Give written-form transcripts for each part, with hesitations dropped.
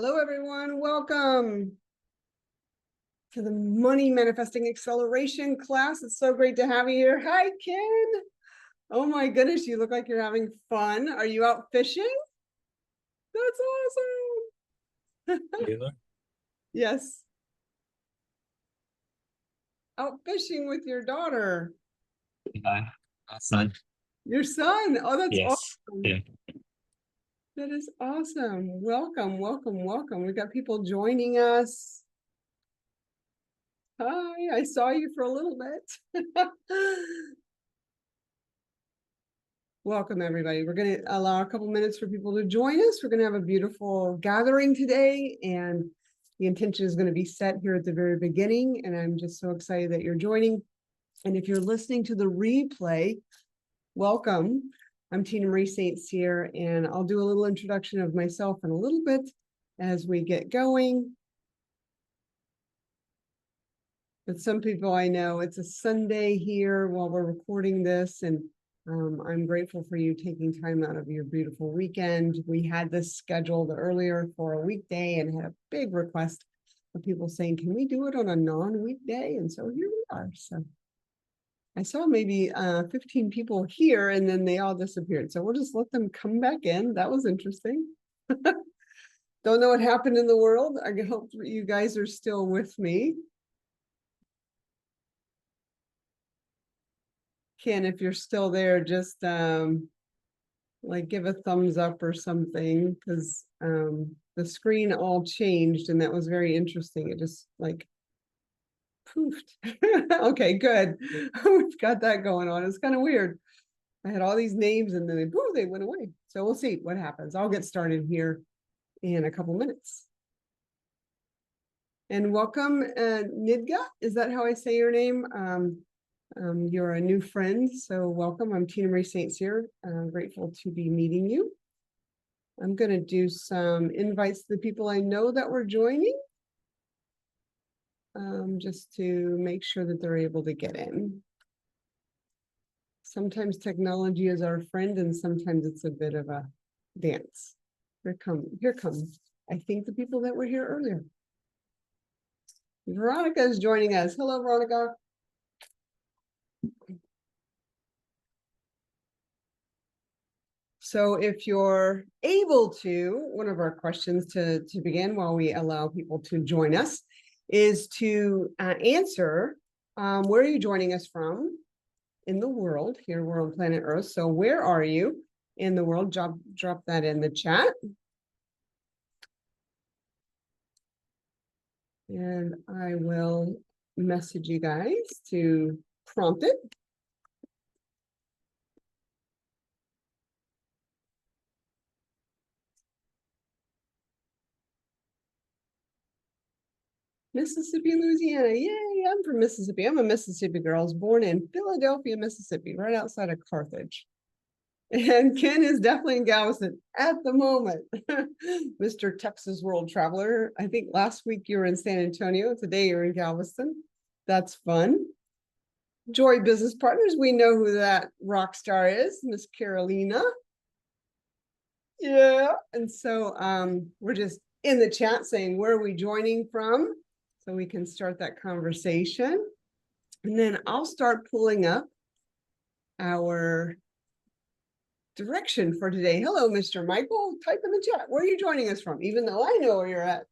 Hello, everyone. Welcome to the Money Manifesting Acceleration class. It's so great to have you here. Hi, Ken. Oh my goodness, you look like you're having fun. Are you out fishing? That's awesome. Yeah. Yes. Out fishing with your daughter. My son. Your son. Oh, that's Yes. awesome. Yeah. That is awesome. Welcome, welcome, welcome. We've got people joining us. Hi, I saw you for a little bit. Welcome, everybody. We're going to allow a couple minutes for people to join us. We're going to have a beautiful gathering today, and the intention is going to be set here at the very beginning, and I'm just so excited that you're joining. And if you're listening to the replay, welcome. I'm Tina Marie St. Cyr, and I'll do a little introduction of myself in a little bit as we get going. But some people I know, it's a Sunday here while we're recording this, and I'm grateful for you taking time out of your beautiful weekend. We had this scheduled earlier for a weekday and had a big request of people saying, can we do it on a non-weekday? And so here we are. So I saw maybe 15 people here and then they all disappeared. So we'll just let them come back in. That was interesting. Don't know what happened in the world. I hope you guys are still with me. Ken, if you're still there, just like give a thumbs up or something, because the screen all changed and that was very interesting. It just like poofed. Okay, good. We've got that going on. It's kind of weird. I had all these names and then they went away. So we'll see what happens. I'll get started here in a couple minutes. And welcome, Nidga. Is that how I say your name? You're a new friend, so welcome. I'm Tina Marie St. Cyr. Grateful to be meeting you. I'm going to do some invites to the people I know that were joining, just to make sure that they're able to get in. Sometimes technology is our friend, and sometimes it's a bit of a dance. Here come, I think, the people that were here earlier. Veronica is joining us. Hello, Veronica. So if you're able to, one of our questions to begin while we allow people to join us is to answer, where are you joining us from in the world? Here we're on planet Earth. So where are you in the world? Drop that in the chat. And I will message you guys to prompt it. Mississippi, Louisiana. Yay, I'm from Mississippi. I'm a Mississippi girl. I was born in Philadelphia, Mississippi, right outside of Carthage. And Ken is definitely in Galveston at the moment. Mr. Texas World Traveler. I think last week you were in San Antonio. Today you're in Galveston. That's fun. Joy Business Partners. We know who that rock star is, Miss Carolina. Yeah. And so we're just in the chat saying, where are we joining from? So we can start that conversation. And then I'll start pulling up our direction for today. Hello, Mr. Michael. Type in the chat. Where are you joining us from? Even though I know where you're at.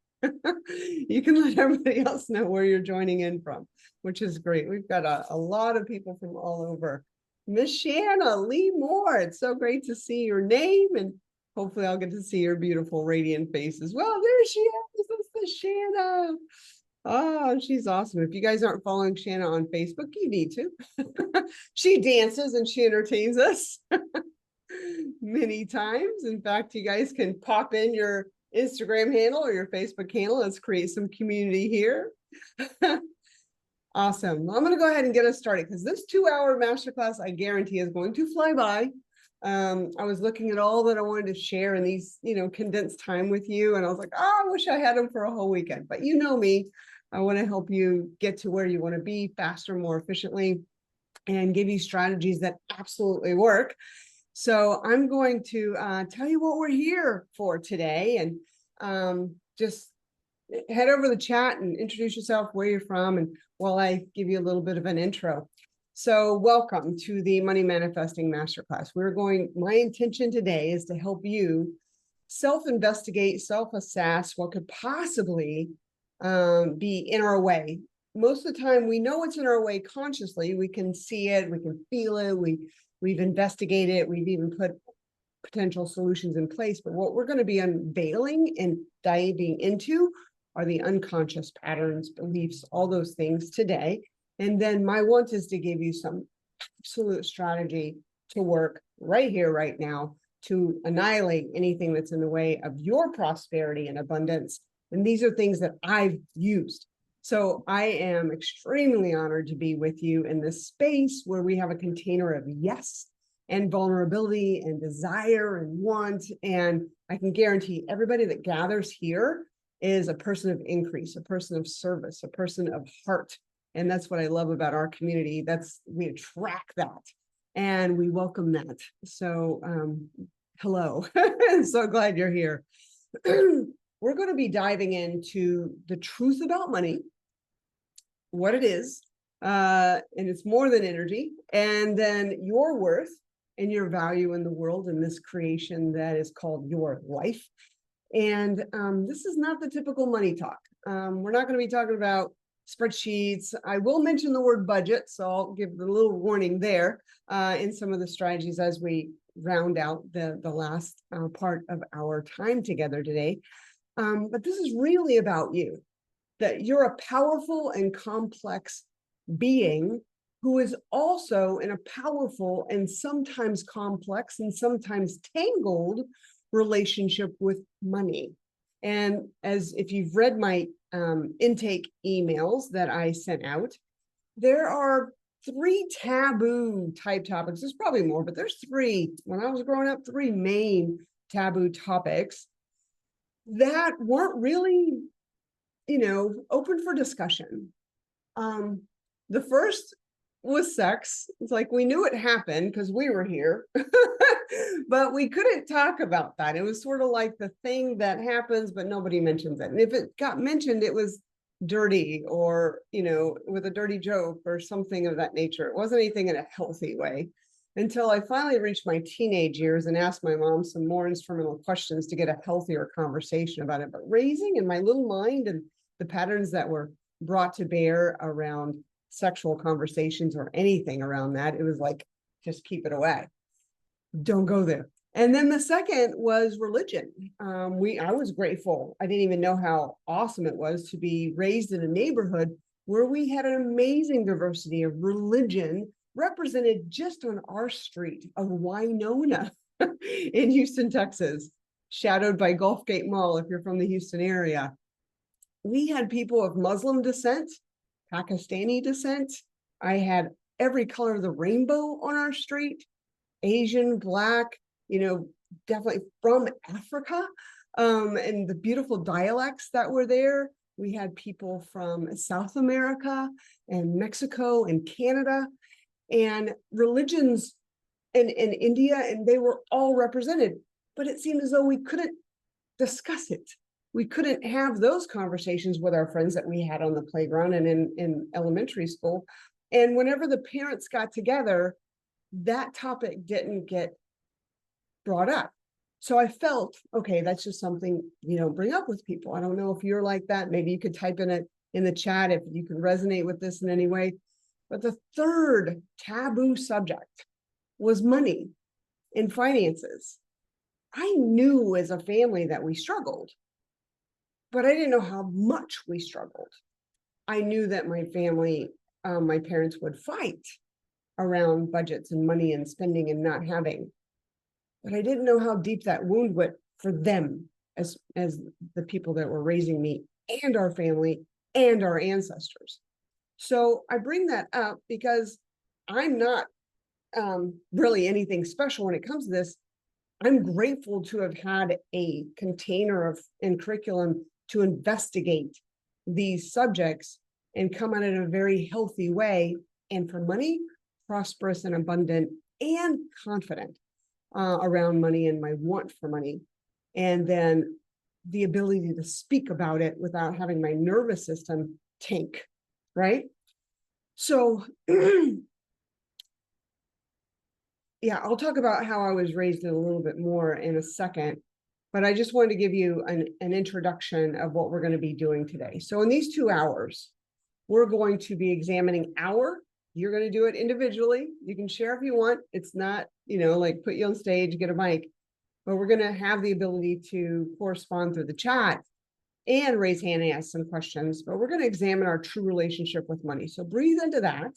You can let everybody else know where you're joining in from, which is great. We've got a lot of people from all over. Miss Shanna Lee Moore. It's so great to see your name, and hopefully I'll get to see your beautiful radiant face as well. There she is. This is Shanna. Oh, she's awesome. If you guys aren't following Shanna on Facebook, you need to. She dances and she entertains us many times. In fact, you guys can pop in your Instagram handle or your Facebook handle. Let's create some community here. Awesome. I'm going to go ahead and get us started because this 2-hour masterclass, I guarantee, is going to fly by. I was looking at all that I wanted to share in these, condensed time with you. And I was like, oh, I wish I had them for a whole weekend. But you know me, I want to help you get to where you want to be faster, more efficiently, and give you strategies that absolutely work. So I'm going to tell you what we're here for today. And just head over the chat and introduce yourself, where you're from, and while I give you a little bit of an intro. So welcome to the Money Manifesting Masterclass. My intention today is to help you self-investigate, self-assess what could possibly be in our way. Most of the time, we know what's in our way consciously. We can see it, we can feel it, we've investigated it, we've even put potential solutions in place. But what we're going to be unveiling and diving into are the unconscious patterns, beliefs, all those things today. And then my want is to give you some absolute strategy to work right here, right now, to annihilate anything that's in the way of your prosperity and abundance. And these are things that I've used. So I am extremely honored to be with you in this space where we have a container of yes and vulnerability and desire and want. And I can guarantee everybody that gathers here is a person of increase, a person of service, a person of heart. And that's what I love about our community. We attract that and we welcome that. So hello, I'm so glad you're here. We're going to be diving into the truth about money, what it is, and it's more than energy, and then your worth and your value in the world, in this creation that is called your life. And this is not the typical money talk. We're not going to be talking about spreadsheets. I will mention the word budget, so I'll give a little warning there in some of the strategies as we round out the last part of our time together today. But this is really about you, that you're a powerful and complex being who is also in a powerful and sometimes complex and sometimes tangled relationship with money. And as if you've read my intake emails that I sent out, there are 3 taboo type topics. There's probably more, but there's 3. When I was growing up, 3 main taboo topics that weren't really, open for discussion. The first was sex. It's like we knew it happened because we were here, but we couldn't talk about that. It was sort of like the thing that happens, but nobody mentions it. And if it got mentioned, it was dirty or, with a dirty joke or something of that nature. It wasn't anything in a healthy way until I finally reached my teenage years and asked my mom some more instrumental questions to get a healthier conversation about it. But raising in my little mind and the patterns that were brought to bear around sexual conversations or anything around that, it was like, just keep it away. Don't go there. And then the second was religion. I was grateful. I didn't even know how awesome it was to be raised in a neighborhood where we had an amazing diversity of religion represented just on our street of Winona in Houston, Texas, shadowed by Gulf Gate Mall if you're from the Houston area. We had people of Muslim descent, Pakistani descent. I had every color of the rainbow on our street, Asian, Black, definitely from Africa, and the beautiful dialects that were there. We had people from South America and Mexico and Canada and religions in India, and they were all represented. But it seemed as though we couldn't discuss it. We couldn't have those conversations with our friends that we had on the playground and in elementary school. And whenever the parents got together, that topic didn't get brought up. So I felt, okay, that's just something you don't bring up with people. I don't know if you're like that. Maybe you could type in it in the chat if you can resonate with this in any way. But the third taboo subject was money and finances. I knew as a family that we struggled, but I didn't know how much we struggled. I knew that my family, my parents would fight around budgets and money and spending and not having. But I didn't know how deep that wound went for them as the people that were raising me and our family and our ancestors. So I bring that up because I'm not really anything special when it comes to this. I'm grateful to have had a container and curriculum to investigate these subjects and come at it in a very healthy way. And for money, prosperous and abundant and confident around money and my want for money. And then the ability to speak about it without having my nervous system tank, right? So, yeah, I'll talk about how I was raised in a little bit more in a second, but I just wanted to give you an introduction of what we're going to be doing today. So in these 2 hours, we're going to be examining you're going to do it individually. You can share if you want. It's not, like put you on stage, get a mic, but we're going to have the ability to correspond through the chat and raise hand and ask some questions, but we're going to examine our true relationship with money. So breathe into that,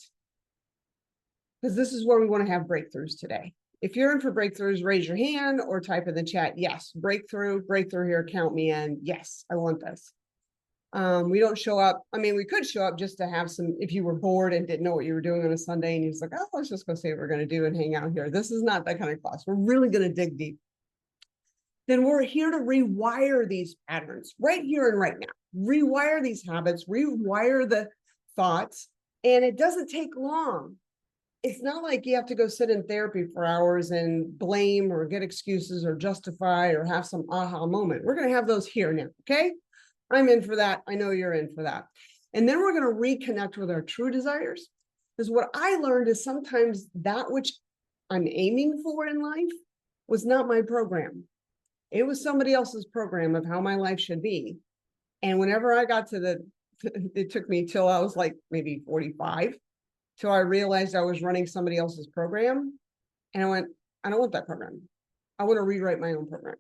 because this is where we want to have breakthroughs today. If you're in for breakthroughs, raise your hand or type in the chat, yes, breakthrough here, count me in. Yes, I want this. We don't show up. I mean, we could show up just to have some, if you were bored and didn't know what you were doing on a Sunday and you're just like, oh, let's just go see what we're going to do and hang out here. This is not that kind of class. We're really going to dig deep. Then we're here to rewire these patterns right here and right now. Rewire these habits, rewire the thoughts, and it doesn't take long. It's not like you have to go sit in therapy for hours and blame or get excuses or justify or have some aha moment. We're going to have those here now, okay? I'm in for that. I know you're in for that. And then we're going to reconnect with our true desires. Because what I learned is sometimes that which I'm aiming for in life was not my program. It was somebody else's program of how my life should be. And whenever I got to it took me till I was like maybe 45, till I realized I was running somebody else's program. And I went, I don't want that program. I want to rewrite my own program.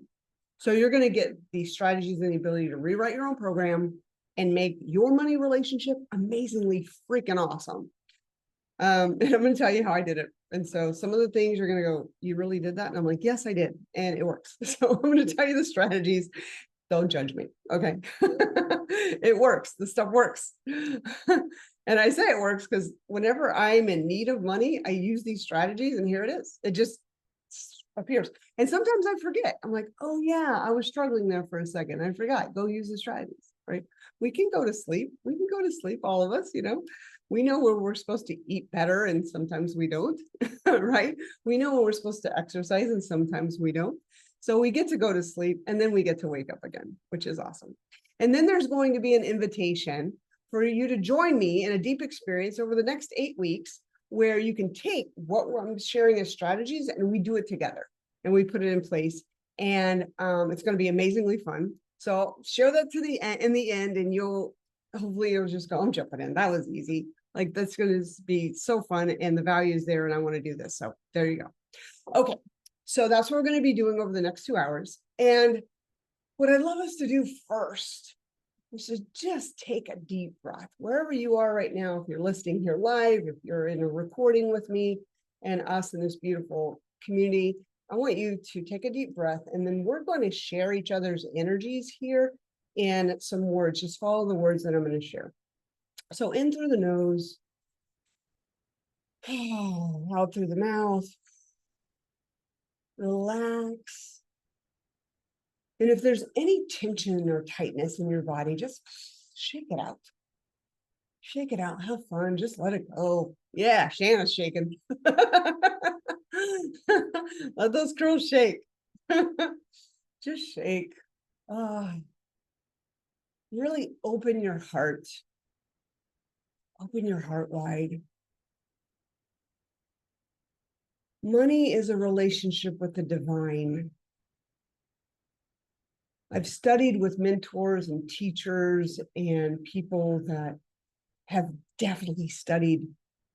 So you're going to get these strategies and the ability to rewrite your own program and make your money relationship amazingly freaking awesome. And I'm going to tell you how I did it. And so some of the things you're going to go, you really did that? And I'm like, yes, I did. And it works. So I'm going to tell you the strategies. Don't judge me. Okay. It works. The stuff works. And I say it works because whenever I'm in need of money, I use these strategies and here it is. It just appears. And sometimes I forget. I'm like, oh yeah, I was struggling there for a second. I forgot. Go use the strategies, right? We can go to sleep. We can go to sleep, all of us, We know when we're supposed to eat better and sometimes we don't, right? We know when we're supposed to exercise and sometimes we don't. So we get to go to sleep and then we get to wake up again, which is awesome. And then there's going to be an invitation for you to join me in a deep experience over the next 8 weeks where you can take what I'm sharing as strategies and we do it together and we put it in place. And it's going to be amazingly fun. So I'll share that to in the end, and hopefully you'll just go, I'm jumping in. That was easy. Like that's going to be so fun and the value is there and I want to do this. So there you go. Okay. So that's what we're going to be doing over the next 2 hours. And what I'd love us to do first is to just take a deep breath wherever you are right now. If you're listening here live, if you're in a recording with me and us in this beautiful community, I want you to take a deep breath and then we're going to share each other's energies here in some words. Just follow the words that I'm going to share. So in through the nose, out through the mouth, relax. And if there's any tension or tightness in your body, just shake it out. Shake it out. Have fun. Just let it go. Yeah, Shanna's shaking. Let those curls shake. Just shake. Really open your heart. Open your heart wide. Money is a relationship with the divine. I've studied with mentors and teachers and people that have definitely studied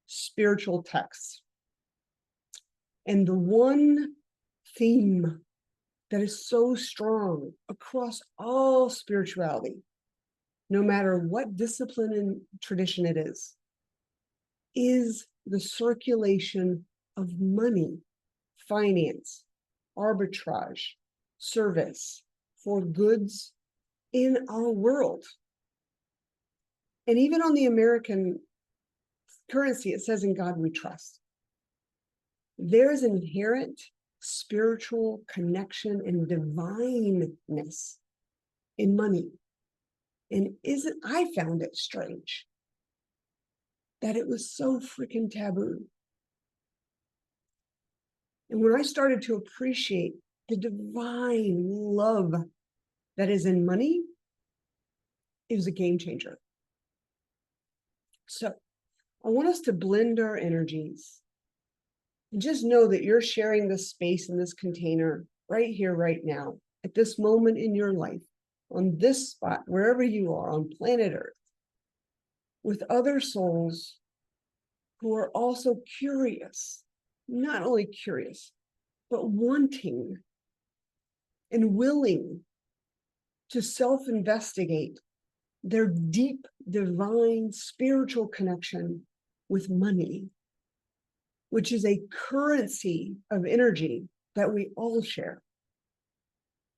spiritual texts. And the one theme that is so strong across all spirituality, no matter what discipline and tradition it is the circulation of money, finance, arbitrage, service, for goods in our world. And even on the American currency, it says, in God we trust. There is inherent spiritual connection and divineness in money. And I found it strange that it was so freaking taboo. And when I started to appreciate the divine love that is in money, it was a game changer. So I want us to blend our energies and just know that you're sharing this space in this container right here, right now, at this moment in your life, on this spot, wherever you are on planet Earth, with other souls who are also curious, not only curious, but wanting and willing to self-investigate their deep, divine, spiritual connection with money, which is a currency of energy that we all share.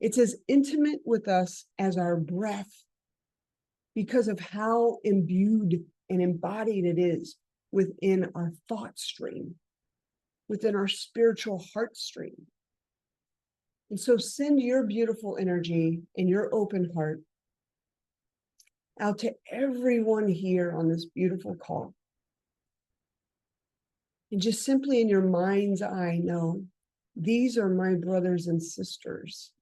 It's as intimate with us as our breath because of how imbued and embodied it is within our thought stream, within our spiritual heart stream. And so send your beautiful energy and your open heart out to everyone here on this beautiful call. And just simply in your mind's eye, know, these are my brothers and sisters.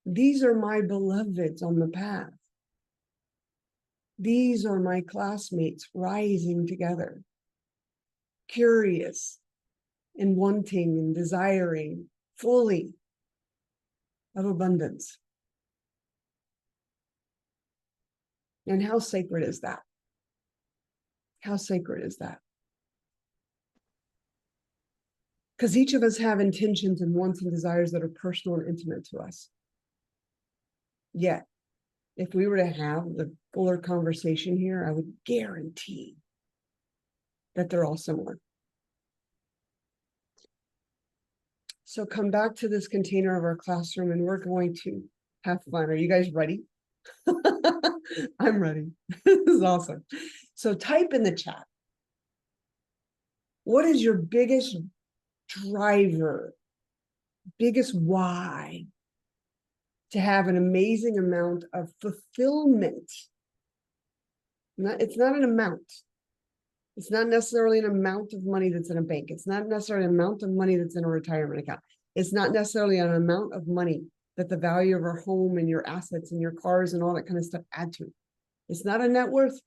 These are my beloveds on the path. These are my classmates rising together, curious and wanting and desiring fully of abundance. And how sacred is that? How sacred is that? Because each of us have intentions and wants and desires that are personal and intimate to us. Yet, if we were to have the fuller conversation here, I would guarantee that they're all similar. So come back to this container of our classroom and we're going to have fun. Are you guys ready? I'm ready. This is awesome. So type in the chat. What is your biggest driver, biggest why to have an amazing amount of fulfillment? It's not an amount. It's not necessarily an amount of money that's in a bank. It's not necessarily an amount of money that's in a retirement account. It's not necessarily an amount of money that the value of our home and your assets and your cars and all that kind of stuff add to. It's not a net worth.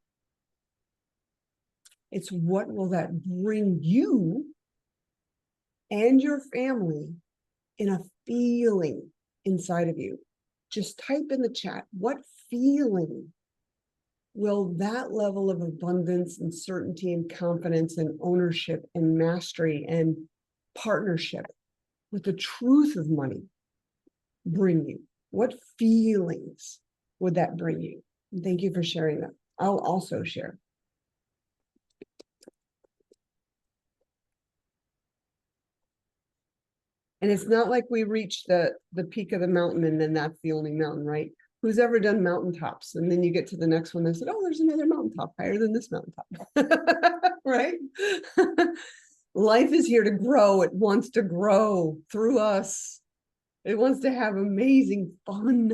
It's what will that bring you and your family in a feeling inside of you. Just type in the chat, what feeling will that level of abundance and certainty and confidence and ownership and mastery and partnership with the truth of money bring you? What feelings would that bring you? And thank you for sharing that. I'll also share. And it's not like we reach the peak of the mountain and then that's the only mountain, right? Who's ever done mountaintops? And then you get to the next one and said, oh, there's another mountaintop higher than this mountaintop, right? Life is here to grow. It wants to grow through us. It wants to have amazing fun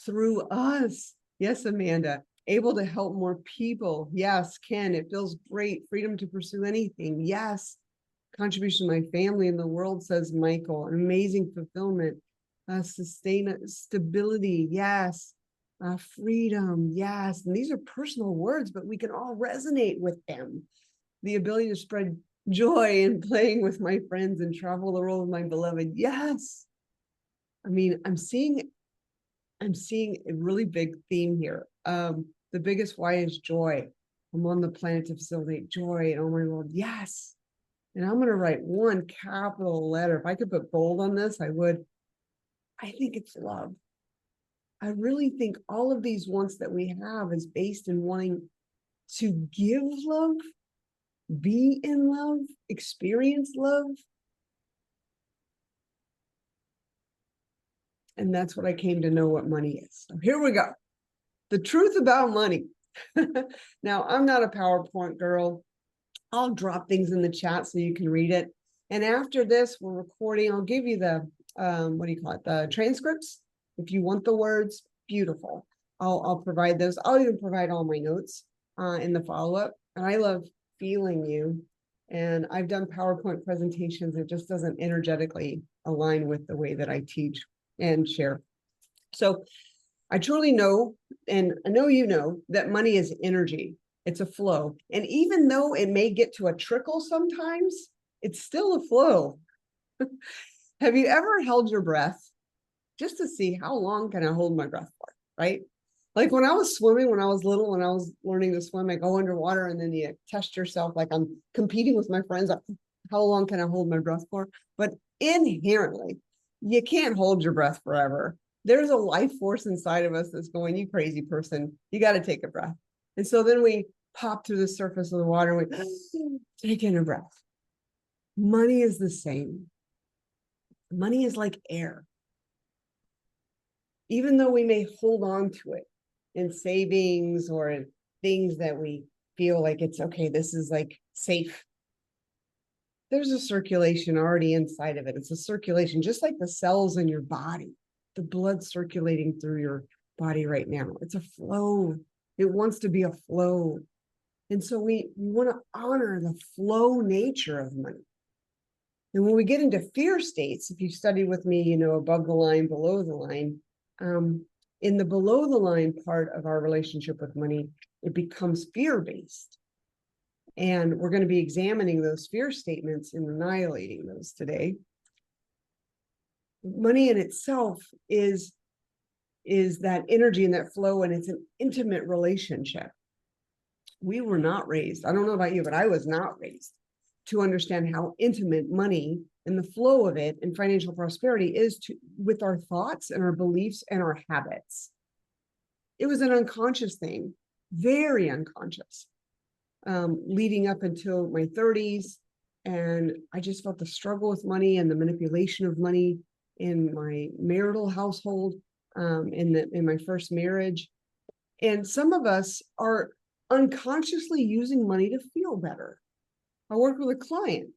through us. Yes, Amanda, able to help more people. Yes, Ken, it feels great. Freedom to pursue anything. Yes. Contribution to my family and the world, says Michael. Amazing fulfillment. Stability, yes. Freedom, yes. And these are personal words, but we can all resonate with them. The ability to spread joy and playing with my friends and travel the world with my beloved, yes. I mean, I'm seeing a really big theme here. The biggest why is joy. I'm on the planet to facilitate joy in all my world, yes. And I'm going to write one capital letter. If I could put bold on this, I would. I think it's love. I really think all of these wants that we have is based in wanting to give love, be in love, experience love. And that's what I came to know what money is. So here we go. The truth about money. Now, I'm not a PowerPoint girl. I'll drop things in the chat so you can read it. And after this, we're recording. I'll give you the, what do you call it? The transcripts. If you want the words, beautiful. I'll provide those. I'll even provide all my notes in the follow-up. And I love feeling you. And I've done PowerPoint presentations. It just doesn't energetically align with the way that I teach and share. So I truly know, and I know you know, that money is energy. It's a flow. And even though it may get to a trickle sometimes, it's still a flow. Have you ever held your breath just to see how long can I hold my breath for, right? Like when I was swimming, when I was little, when I was learning to swim, I go underwater and then you test yourself like I'm competing with my friends. How long can I hold my breath for? But inherently, you can't hold your breath forever. There's a life force inside of us that's going, you crazy person, you got to take a breath. And so then we pop through the surface of the water and we take in a breath. Money is the same. Money is like air. Even though we may hold on to it in savings or in things that we feel like it's okay, this is like safe. There's a circulation already inside of it. It's a circulation, just like the cells in your body, the blood circulating through your body right now. It's a flow. It wants to be a flow. And so we want to honor the flow nature of money. And when we get into fear states, if you studied with me, above the line, below the line, in the below the line part of our relationship with money, it becomes fear-based. And we're going to be examining those fear statements and annihilating those today. Money in itself is that energy and that flow, and it's an intimate relationship. We were not raised, I don't know about you, but I was not raised to understand how intimate money and the flow of it and financial prosperity is with our thoughts and our beliefs and our habits. It was an unconscious thing, very unconscious, leading up until my 30s. And I just felt the struggle with money and the manipulation of money in my marital household, in my first marriage. And some of us are unconsciously using money to feel better. I worked with a client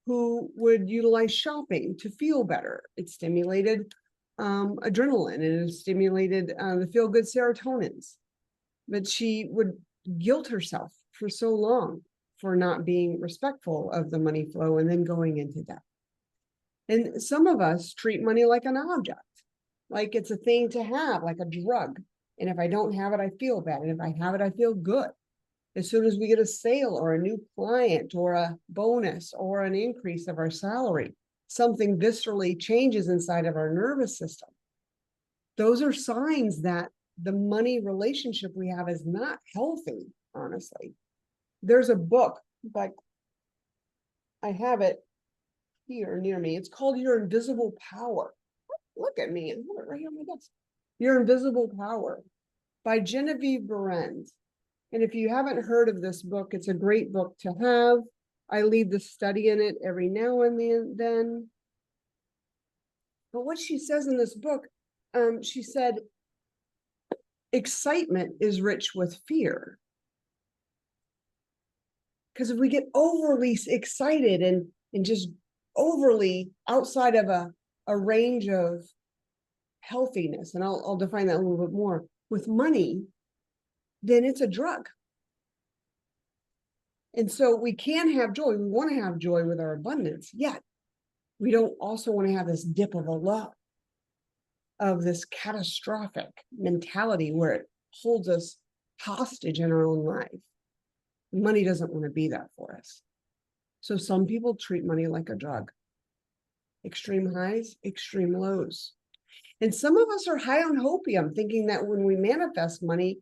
who would utilize shopping to feel better. It stimulated adrenaline, and it stimulated the feel-good serotonins. But she would guilt herself for so long for not being respectful of the money flow and then going into debt. And some of us treat money like an object, like it's a thing to have, like a drug. And if I don't have it, I feel bad. And if I have it, I feel good. As soon as we get a sale or a new client or a bonus or an increase of our salary, something viscerally changes inside of our nervous system. Those are signs that the money relationship we have is not healthy, honestly. There's a book, but I have it here near me. It's called Your Invisible Power. Look at me, and have it right here on my desk. Your Invisible Power by Genevieve Berend. And if you haven't heard of this book, it's a great book to have. I lead the study in it every now and then. But what she says in this book, she said, excitement is rich with fear. Because if we get overly excited and just overly outside of a range of healthiness, and I'll define that a little bit more, with money, then it's a drug. And so we can have joy. We want to have joy with our abundance, yet we don't also want to have this dip of a low, of this catastrophic mentality where it holds us hostage in our own life. Money doesn't want to be that for us. So some people treat money like a drug. Extreme highs, extreme lows. And some of us are high on hopium, thinking that when we manifest money,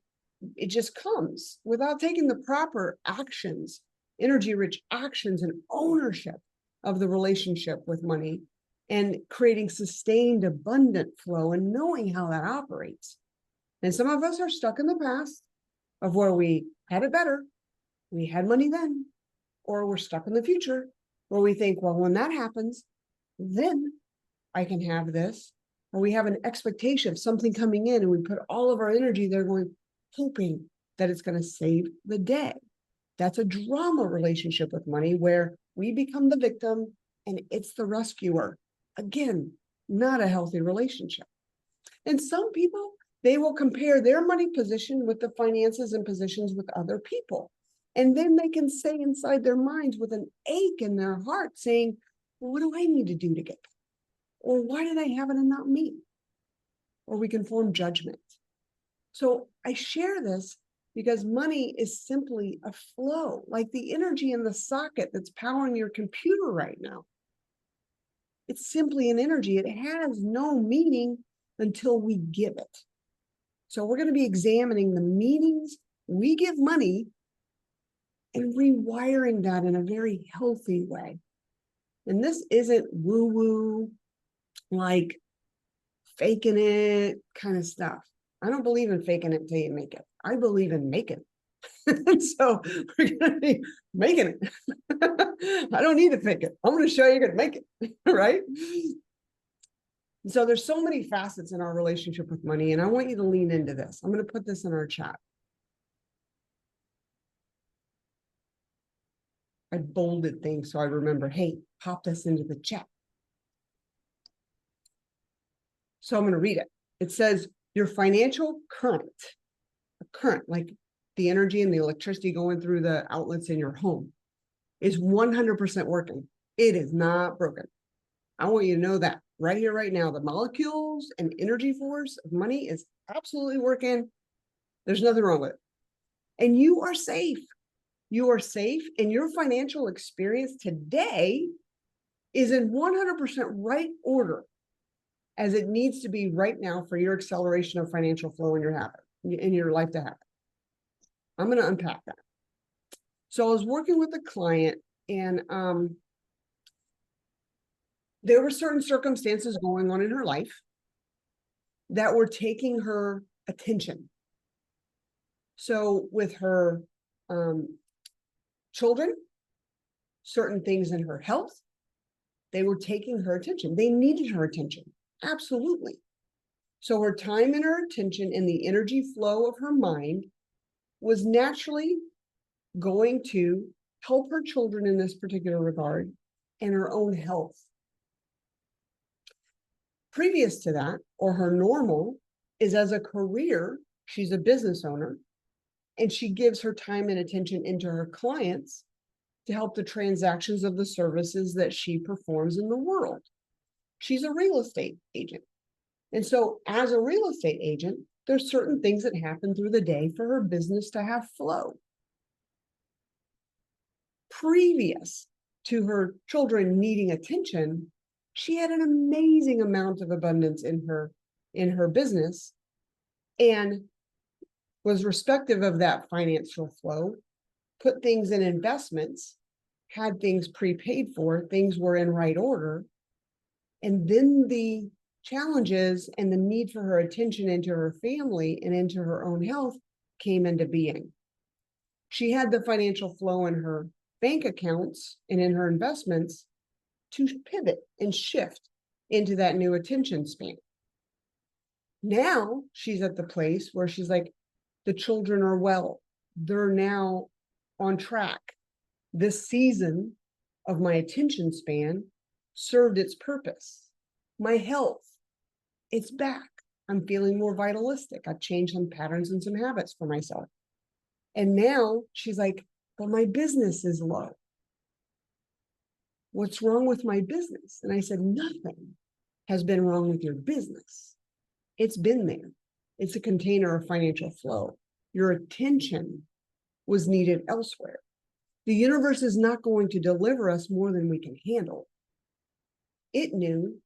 it just comes without taking the proper actions, energy-rich actions and ownership of the relationship with money and creating sustained, abundant flow and knowing how that operates. And some of us are stuck in the past of where we had it better, we had money then, or we're stuck in the future where we think, well, when that happens, then I can have this. Or we have an expectation of something coming in and we put all of our energy there going, hoping that it's going to save the day. That's a drama relationship with money where we become the victim and it's the rescuer. Again, not a healthy relationship. And some people, they will compare their money position with the finances and positions with other people. And then they can say inside their minds with an ache in their heart saying, well, what do I need to do to get that? Or why did I have it and not me? or we can form judgment. So I share this because money is simply a flow, like the energy in the socket that's powering your computer right now. It's simply an energy. It has no meaning until we give it. So we're going to be examining the meanings we give money and rewiring that in a very healthy way. And this isn't woo-woo, like faking it kind of stuff. I don't believe in faking it until you make it. I believe in making it. So we're going to be making it. I don't need to fake it. I'm going to show you going to make it, right? So there's so many facets in our relationship with money, and I want you to lean into this. I'm going to put this in our chat. I bolded things so I remember, hey, pop this into the chat. So I'm going to read it. It says, your financial current, like the energy and the electricity going through the outlets in your home, is 100% working. It is not broken. I want you to know that right here, right now, the molecules and energy force of money is absolutely working. There's nothing wrong with it. And you are safe. You are safe, and your financial experience today is in 100% right order as it needs to be right now for your acceleration of financial flow in your life to happen. I'm going to unpack that. So I was working with a client, and there were certain circumstances going on in her life that were taking her attention. So with her children, certain things in her health, they were taking her attention. They needed her attention. Absolutely. So her time and her attention and the energy flow of her mind was naturally going to help her children in this particular regard and her own health. Previous to that, or her normal, is as a career, she's a business owner, and she gives her time and attention into her clients to help the transactions of the services that she performs in the world. She's a real estate agent. And so as a real estate agent, there's certain things that happen through the day for her business to have flow. Previous to her children needing attention, she had an amazing amount of abundance in her business and was respective of that financial flow, put things in investments, had things prepaid for, things were in right order. And then the challenges and the need for her attention into her family and into her own health came into being. She had the financial flow in her bank accounts and in her investments to pivot and shift into that new attention span. Now she's at the place where she's like, the children are well. They're now on track. This season of my attention span served its purpose. My health, it's back. I'm feeling more vitalistic. I've changed some patterns and some habits for myself. And now she's like, but my business is low. What's wrong with my business? And I said, nothing has been wrong with your business. It's been there. It's a container of financial flow. Your attention was needed elsewhere. The universe is not going to deliver us more than we can handle. It knew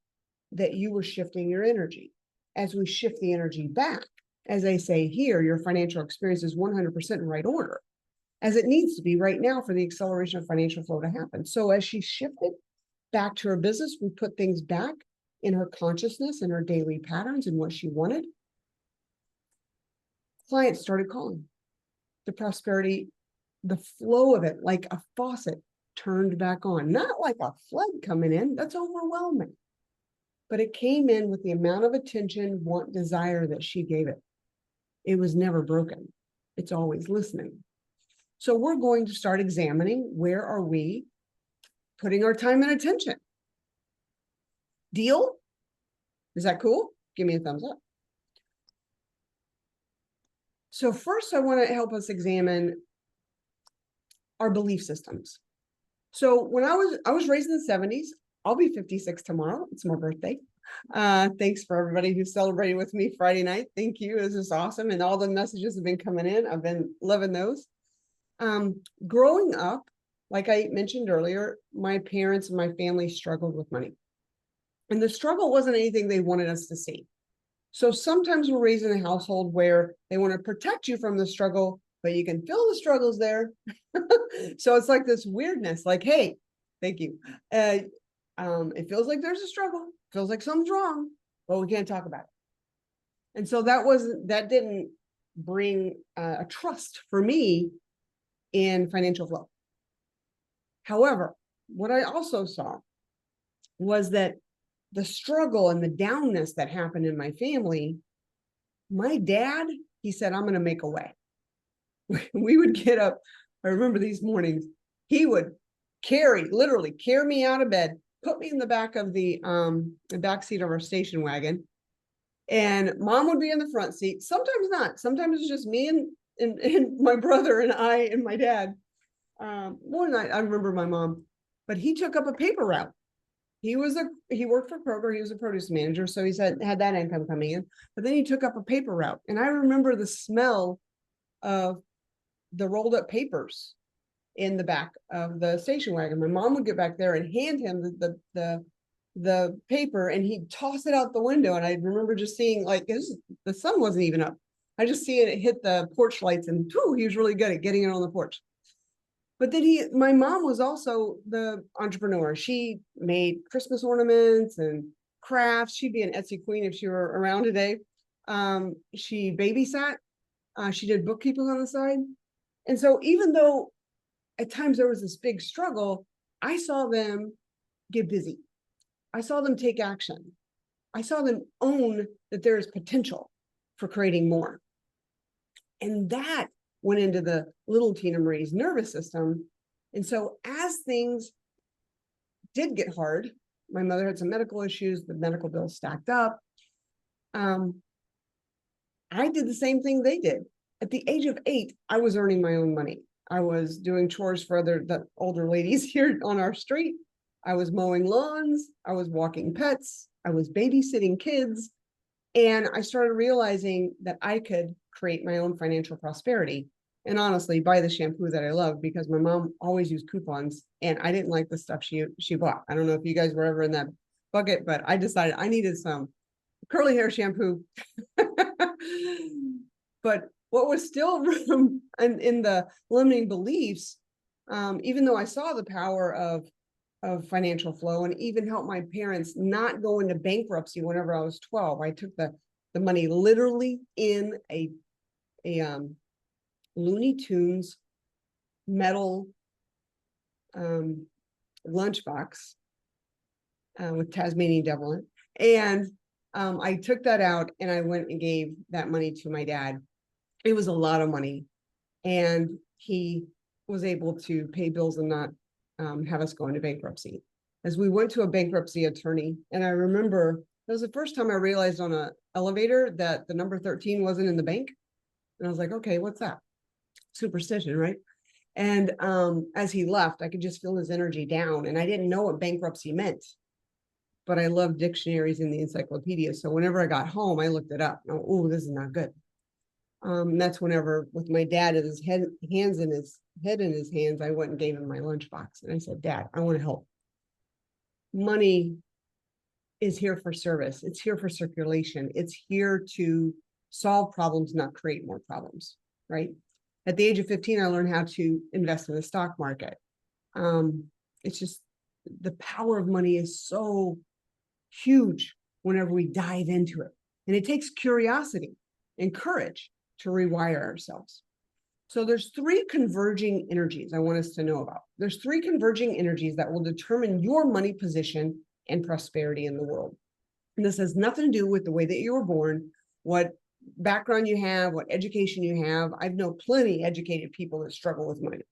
that you were shifting your energy. As we shift the energy back, as I say here, your financial experience is 100% in right order, as it needs to be right now for the acceleration of financial flow to happen. So as she shifted back to her business, we put things back in her consciousness and her daily patterns and what she wanted. Clients started calling. The prosperity, the flow of it, like a faucet, turned back on. Not like a flood coming in, that's overwhelming. But it came in with the amount of attention, want, desire that she gave it. It was never broken. It's always listening. So we're going to start examining, where are we putting our time and attention? Deal? Is that cool? Give me a thumbs up. So first, I want to help us examine our belief systems. So when I was raised in the 70s, I'll be 56 tomorrow. It's my birthday. Thanks for everybody who celebrated with me Friday night. Thank you. This is awesome. And all the messages have been coming in. I've been loving those. Growing up, like I mentioned earlier, my parents and my family struggled with money. And the struggle wasn't anything they wanted us to see. So sometimes we're raised in a household where they want to protect you from the struggle, but you can feel the struggles there. So it's like this weirdness, like, hey, thank you. It feels like there's a struggle, feels like something's wrong, but we can't talk about it. And so that didn't bring a trust for me in financial flow. However, what I also saw was that the struggle and the downness that happened in my family, my dad, he said, I'm going to make a way. We would get up. I remember these mornings, he would literally carry me out of bed, put me in the back of the back seat of our station wagon. And mom would be in the front seat. Sometimes not. Sometimes it's just me and my brother and I and my dad. One night I remember my mom, but he took up a paper route. He worked for Kroger. He was a produce manager, so he had that income coming in. But then he took up a paper route, and I remember the smell of the rolled up papers in the back of the station wagon. My mom would get back there and hand him the paper, and he'd toss it out the window. And I remember just seeing, like, the sun wasn't even up. I just see it hit the porch lights, and he was really good at getting it on the porch. But then my mom was also the entrepreneur. She made Christmas ornaments and crafts. She'd be an Etsy queen if she were around today. She babysat. She did bookkeeping on the side. And so even though at times there was this big struggle, I saw them get busy. I saw them take action. I saw them own that there is potential for creating more. And that went into the little Tina Marie's nervous system. And so as things did get hard, my mother had some medical issues, the medical bills stacked up. I did the same thing they did. At the age of 8, I was earning my own money. I was doing chores for the older ladies here on our street. I was mowing lawns. I was walking pets. I was babysitting kids. And I started realizing that I could create my own financial prosperity. And honestly, buy the shampoo that I love, because my mom always used coupons and I didn't like the stuff she bought. I don't know if you guys were ever in that bucket, but I decided I needed some curly hair shampoo. But what was still room in the limiting beliefs, even though I saw the power of financial flow and even helped my parents not go into bankruptcy whenever I was 12, I took the money literally in a Looney Tunes metal lunchbox with Tasmanian devil in it. And I took that out and I went and gave that money to my dad. It was a lot of money. And he was able to pay bills and not have us go into bankruptcy. As we went to a bankruptcy attorney, and I remember that was the first time I realized on an elevator that the number 13 wasn't in the bank. And I was like, okay, what's that? Superstition, right? And as he left, I could just feel his energy down, and I didn't know what bankruptcy meant, but I love dictionaries in the encyclopedia. So whenever I got home, I looked it up. Oh, this is not good. That's whenever, with my dad and his head in his hands, I went and gave him my lunchbox, and I said, Dad, I want to help. Money is here for service. It's here for circulation. It's here to solve problems, not create more problems, right? At the age of 15, I learned how to invest in the stock market. It's just, the power of money is so huge whenever we dive into it. And it takes curiosity and courage to rewire ourselves. So there's 3 converging energies I want us to know about. There's 3 converging energies that will determine your money position and prosperity in the world. And this has nothing to do with the way that you were born, what background you have, what education you have. I know plenty educated people that struggle with money.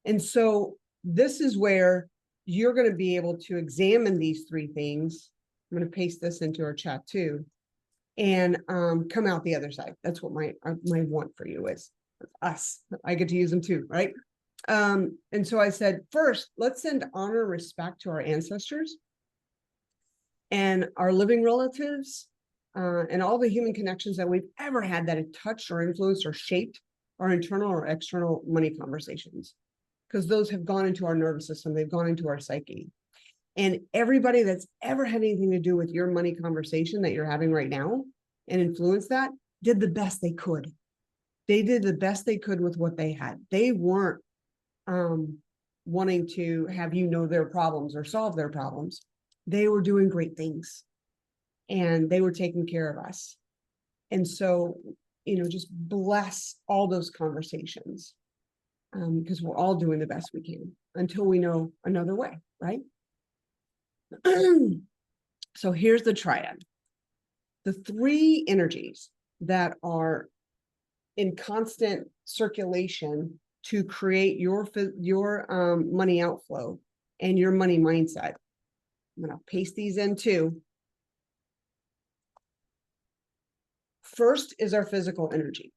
And so this is where you're going to be able to examine these 3 things. I'm going to paste this into our chat too, and come out the other side. That's what my want for you is. Us. I get to use them too, right? And so I said, first, let's send honor, respect to our ancestors. and our living relatives, and all the human connections that we've ever had that have touched or influenced or shaped our internal or external money conversations, because those have gone into our nervous system, they've gone into our psyche. And everybody that's ever had anything to do with your money conversation that you're having right now and influenced that did the best they could. They did the best they could with what they had. They weren't wanting to have you know their problems or solve their problems. They were doing great things and they were taking care of us. And so, just bless all those conversations, because we're all doing the best we can until we know another way, right? So here's the triad. The three energies that are in constant circulation to create your money outflow and your money mindset. I'm going to paste these in too. First is our physical energy.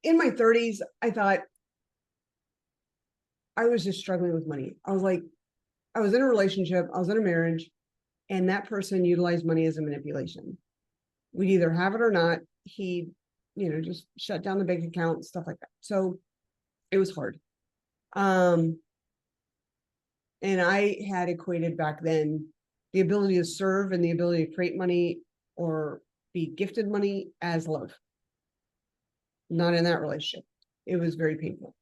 In my 30s, I thought I was just struggling with money. I was in a relationship, I was in a marriage, and that person utilized money as a manipulation. We'd either have it or not. He, just shut down the bank account, stuff like that. So it was hard. And I had equated back then the ability to serve and the ability to create money or be gifted money as love. Not in that relationship. It was very painful.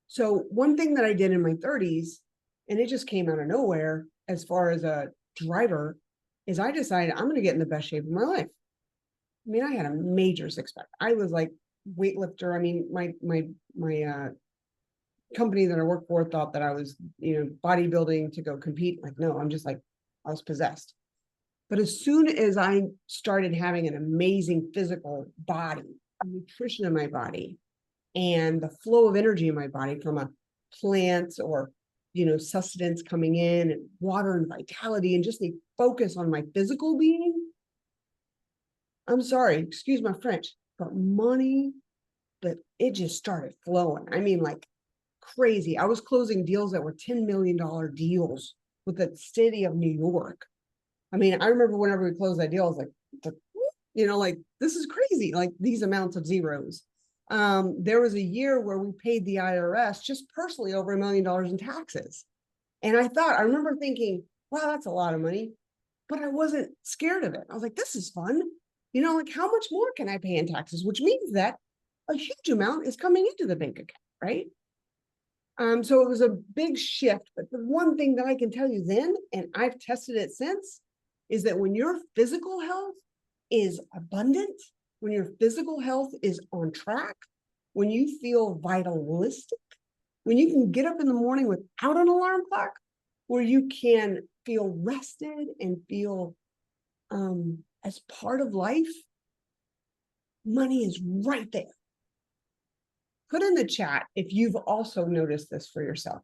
So one thing that I did in my 30s, and it just came out of nowhere as far as a driver, is I decided I'm going to get in the best shape of my life. I mean, I had a major six-pack. I was like weightlifter. I mean, my company that I worked for thought that I was, bodybuilding to go compete. Like, no, I'm just like, I was possessed. But as soon as I started having an amazing physical body, nutrition in my body, and the flow of energy in my body from a plant or, sustenance coming in, and water and vitality, and just the focus on my physical being, I'm sorry, excuse my French, but money, but it just started flowing. I mean, like crazy. I was closing deals that were $10 million deals with the city of New York. I mean, I remember whenever we closed that deal, I was like, this is crazy, like these amounts of zeros. There was a year where we paid the IRS just personally over $1 million in taxes. And I remember thinking, wow, that's a lot of money, but I wasn't scared of it. I was like, this is fun. How much more can I pay in taxes? Which means that a huge amount is coming into the bank account, right? So it was a big shift. But the one thing that I can tell you then, and I've tested it since, is that when your physical health is abundant, when your physical health is on track, when you feel vitalistic, when you can get up in the morning without an alarm clock, where you can feel rested and feel as part of life, money is right there. Put in the chat if you've also noticed this for yourself.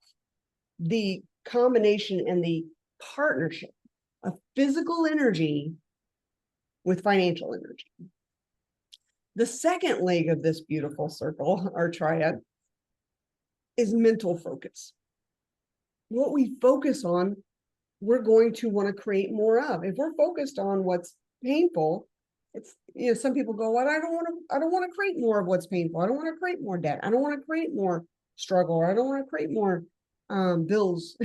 The combination and the partnership of physical energy with financial energy. The second leg of this beautiful circle, our triad, is mental focus. What we focus on, we're going to want to create more of. If we're focused on what's painful, it's, some people go, well, I don't want to create more of what's painful. I don't want to create more debt. I don't want to create more struggle. Or I don't want to create more bills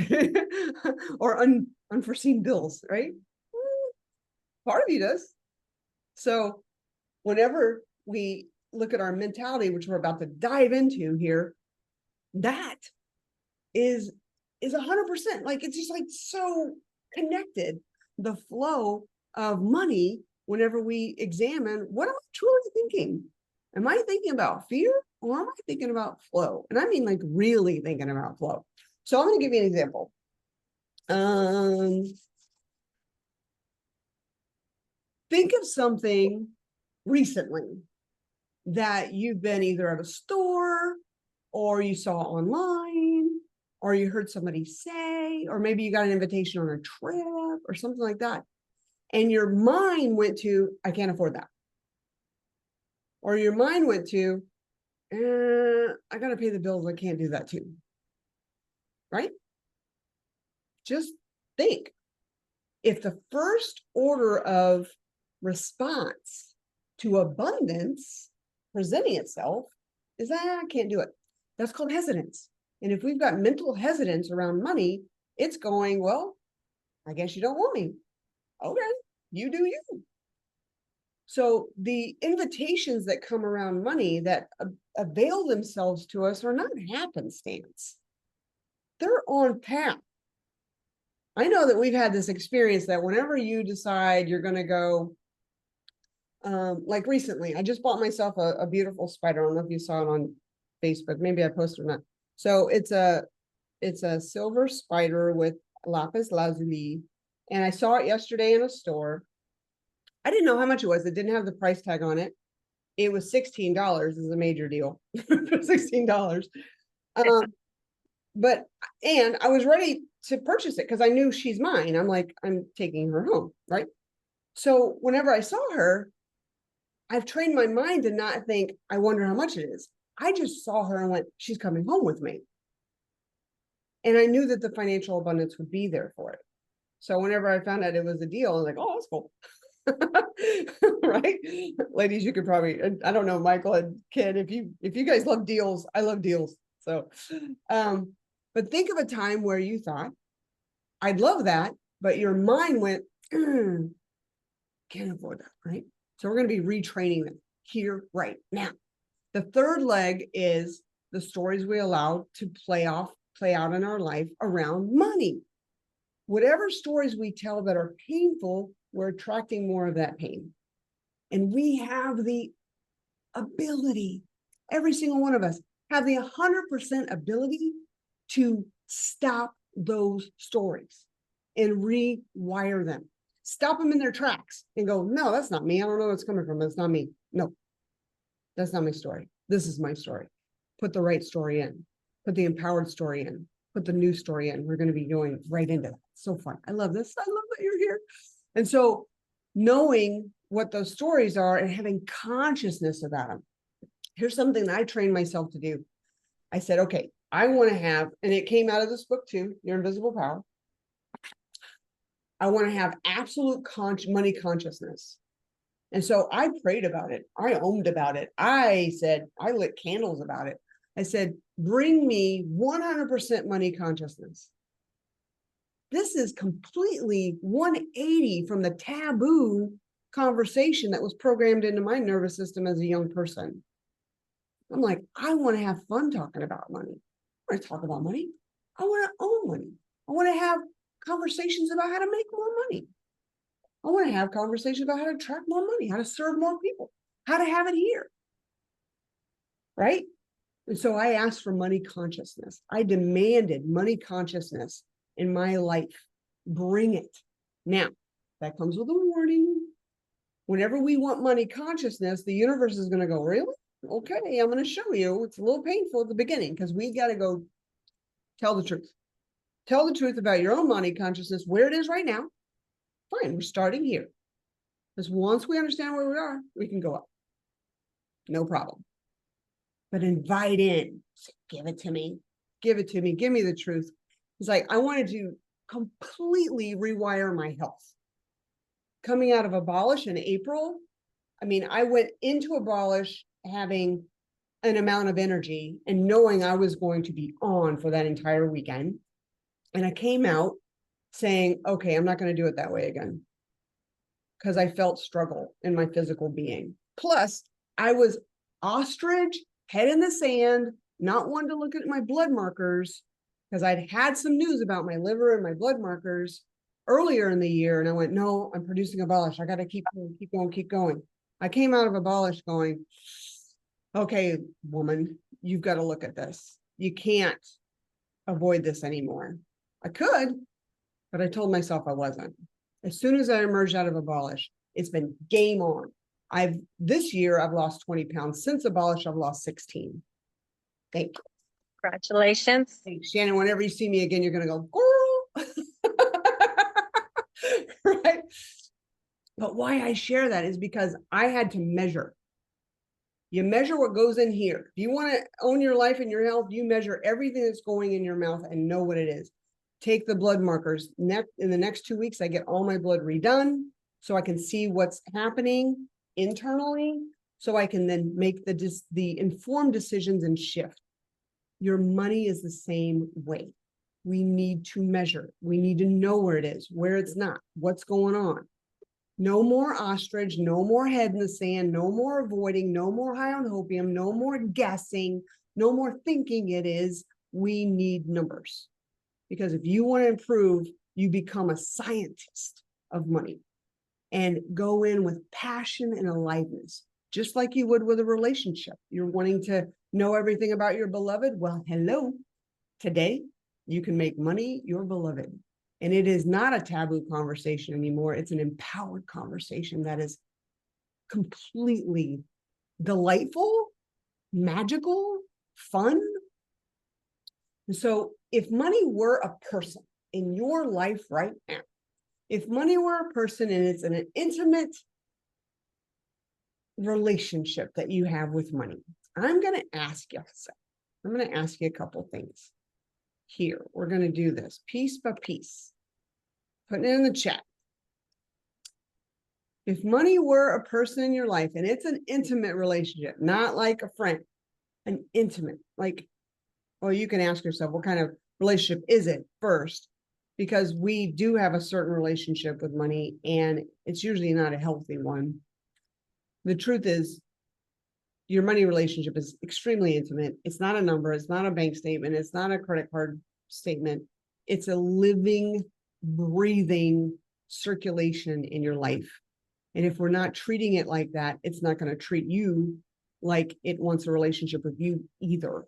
or unforeseen bills, right? Part of you does. So whenever we look at our mentality, which we're about to dive into here, that is 100%. Like, it's just like so connected. The flow of money, whenever we examine, what am I truly thinking? Am I thinking about fear, or am I thinking about flow? And I mean, like, really thinking about flow. So I'm going to give you an example. Think of something recently that you've been either at a store, or you saw online, or you heard somebody say, or maybe you got an invitation on a trip or something like that. And your mind went to, I can't afford that. Or your mind went to, I got to pay the bills. I can't do that too. Right? just think, if the first order of response to abundance presenting itself is I can't do it, that's called hesitance. And if we've got mental hesitance around money, it's going, well, I guess you don't want me. Okay, you do you. So the invitations that come around money that avail themselves to us are not happenstance. They're on path. I know that we've had this experience that whenever you decide you're going to go, like recently, I just bought myself a beautiful spider. I don't know if you saw it on Facebook. Maybe I posted or not. So it's a silver spider with lapis lazuli. And I saw it yesterday in a store. I didn't know how much it was. It didn't have the price tag on it. It was $16 is a major deal for $16. And I was ready to purchase it because I knew she's mine. I'm like, I'm taking her home, right? So whenever I saw her, I've trained my mind to not think, I wonder how much it is. I just saw her and went, she's coming home with me. And I knew that the financial abundance would be there for it. So whenever I found out it was a deal, I was like, oh, that's cool. Right? Ladies, you could probably, I don't know, Michael and Ken, if you guys love deals, I love deals. So, but think of a time where you thought, I'd love that, but your mind went, can't afford that, right? So we're going to be retraining them here right now. The third leg is the stories we allow to play out in our life around money. Whatever stories we tell that are painful, we're attracting more of that pain. And we have the ability, every single one of us have the 100% ability to stop those stories and rewire them. Stop them in their tracks and go, no, that's not me. I don't know where it's coming from. That's not me. No, that's not my story. This is my story. Put the right story in. Put the empowered story in. Put the new story in. We're going to be going right into that. So fun. I love this. I love that you're here. And so knowing what those stories are and having consciousness about them. Here's something that I trained myself to do. I said, okay, I want to have, and it came out of this book too, Your Invisible Power. I want to have absolute money consciousness. And so I prayed about it. I owned about it. I said, I lit candles about it. I said, bring me 100% money consciousness. This is completely 180 from the taboo conversation that was programmed into my nervous system as a young person. I'm like, I want to have fun talking about money. I want to talk about money. I want to own money. I want to have conversations about how to make more money. I want to have conversations about how to attract more money, how to serve more people, how to have it here. Right? And so I asked for money consciousness. I demanded money consciousness in my life. Bring it. Now, that comes with a warning. Whenever we want money consciousness, the universe is going to go, really? Okay, I'm going to show you. It's a little painful at the beginning because we got to go tell the truth. Tell the truth about your own money consciousness, where it is right now. Fine, we're starting here. Because once we understand where we are, we can go up. No problem. But invite in. Give it to me. Give it to me. Give me the truth. It's like, I wanted to completely rewire my health. Coming out of Abolish in April, I mean, I went into Abolish having an amount of energy and knowing I was going to be on for that entire weekend. And I came out saying, okay, I'm not going to do it that way again. Because I felt struggle in my physical being. Plus, I was ostrich, head in the sand, not wanting to look at my blood markers, because I'd had some news about my liver and my blood markers earlier in the year. And I went, no, I'm producing Abolish. I got to keep going, keep going, keep going. I came out of Abolish going, okay, woman, you've got to look at this. You can't avoid this anymore. I could, but I told myself I wasn't. As soon as I emerged out of Abolish, it's been game on. This year I've lost 20 pounds. Since Abolish, I've lost 16. Thank you. Congratulations. Thanks, Shannon. Whenever you see me again, you're going to go, girl. Right? But why I share that is because I had to measure. You measure what goes in here. If you want to own your life and your health, you measure everything that's going in your mouth and know what it is. take the blood markers. In the next 2 weeks, I get all my blood redone so I can see what's happening internally, so I can then make the informed decisions and shift. Your money is the same way. We need to measure. We need to know where it is, where it's not, what's going on. No more ostrich, no more head in the sand, no more avoiding, no more high on hopium, no more guessing, no more thinking it is. We need numbers. Because if you want to improve, you become a scientist of money and go in with passion and aliveness, just like you would with a relationship. You're wanting to know everything about your beloved. Well, hello. Today, you can make money your beloved. And it is not a taboo conversation anymore. It's an empowered conversation that is completely delightful, magical, fun. And so if money were a person in your life right now, if money were a person and it's an intimate relationship that you have with money, I'm going to ask you a couple things here. We're going to do this piece by piece. Putting it in the chat. If money were a person in your life and it's an intimate relationship, not like a friend, an intimate, like, well, you can ask yourself, what kind of relationship is it first? Because we do have a certain relationship with money and it's usually not a healthy one. The truth is, your money relationship is extremely intimate. It's not a number. It's not a bank statement. It's not a credit card statement. It's a living, breathing circulation in your life. And if we're not treating it like that, it's not going to treat you like it wants a relationship with you either.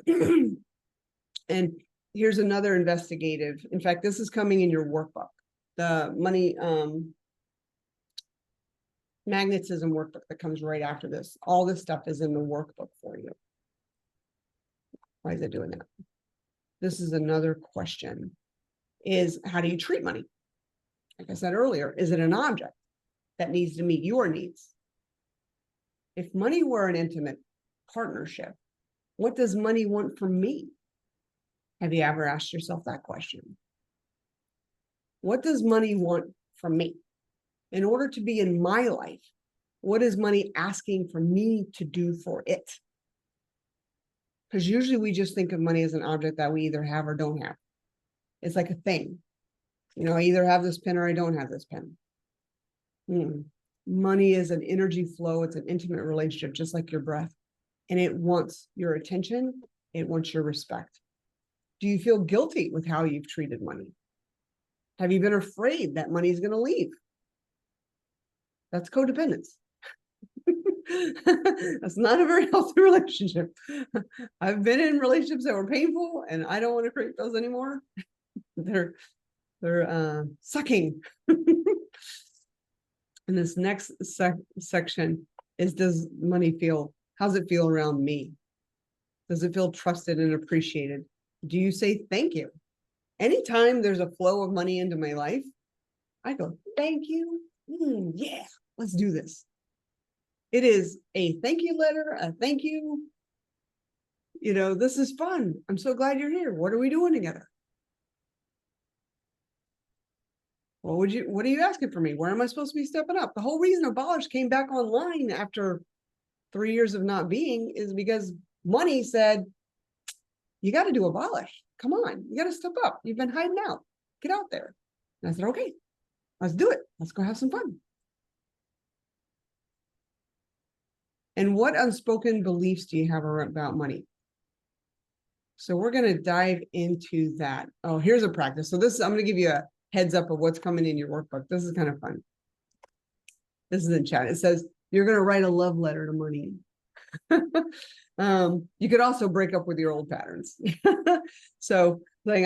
And here's another investigative. In fact, this is coming in your workbook, the money magnetism workbook that comes right after this. All this stuff is in the workbook for you. Why is it doing that? This is another question, is how do you treat money? Like I said earlier, is it an object that needs to meet your needs? If money were an intimate partnership, what does money want from me? Have you ever asked yourself that question? What does money want from me? In order to be in my life, what is money asking for me to do for it? Because usually we just think of money as an object that we either have or don't have. It's like a thing. You know, I either have this pen or I don't have this pen. Money is an energy flow. It's an intimate relationship, just like your breath. And it wants your attention. It wants your respect. Do you feel guilty with how you've treated money? Have you been afraid that money is going to leave? That's codependence. That's not a very healthy relationship. I've been in relationships that were painful and I don't want to create those anymore. They're sucking. And this next section is, does money feel, how's it feel around me? Does it feel trusted and appreciated? Do you say thank you? Anytime there's a flow of money into my life, I go, thank you. Yeah, let's do this. It is a thank you letter, a thank you. You know, this is fun. I'm so glad you're here. What are we doing together? What are you asking for me? Where am I supposed to be stepping up? The whole reason Abolish came back online after 3 years of not being is because money said, you got to do Abolish. Come on, you got to step up. You've been hiding out. Get out there. And I said, okay, let's do it. Let's go have some fun. And what unspoken beliefs do you have about money? So we're going to dive into that. Oh, here's a practice. So this, I'm going to give you a heads up of what's coming in your workbook. This is kind of fun. This is in chat. It says, you're going to write a love letter to money. You could also break up with your old patterns. So like,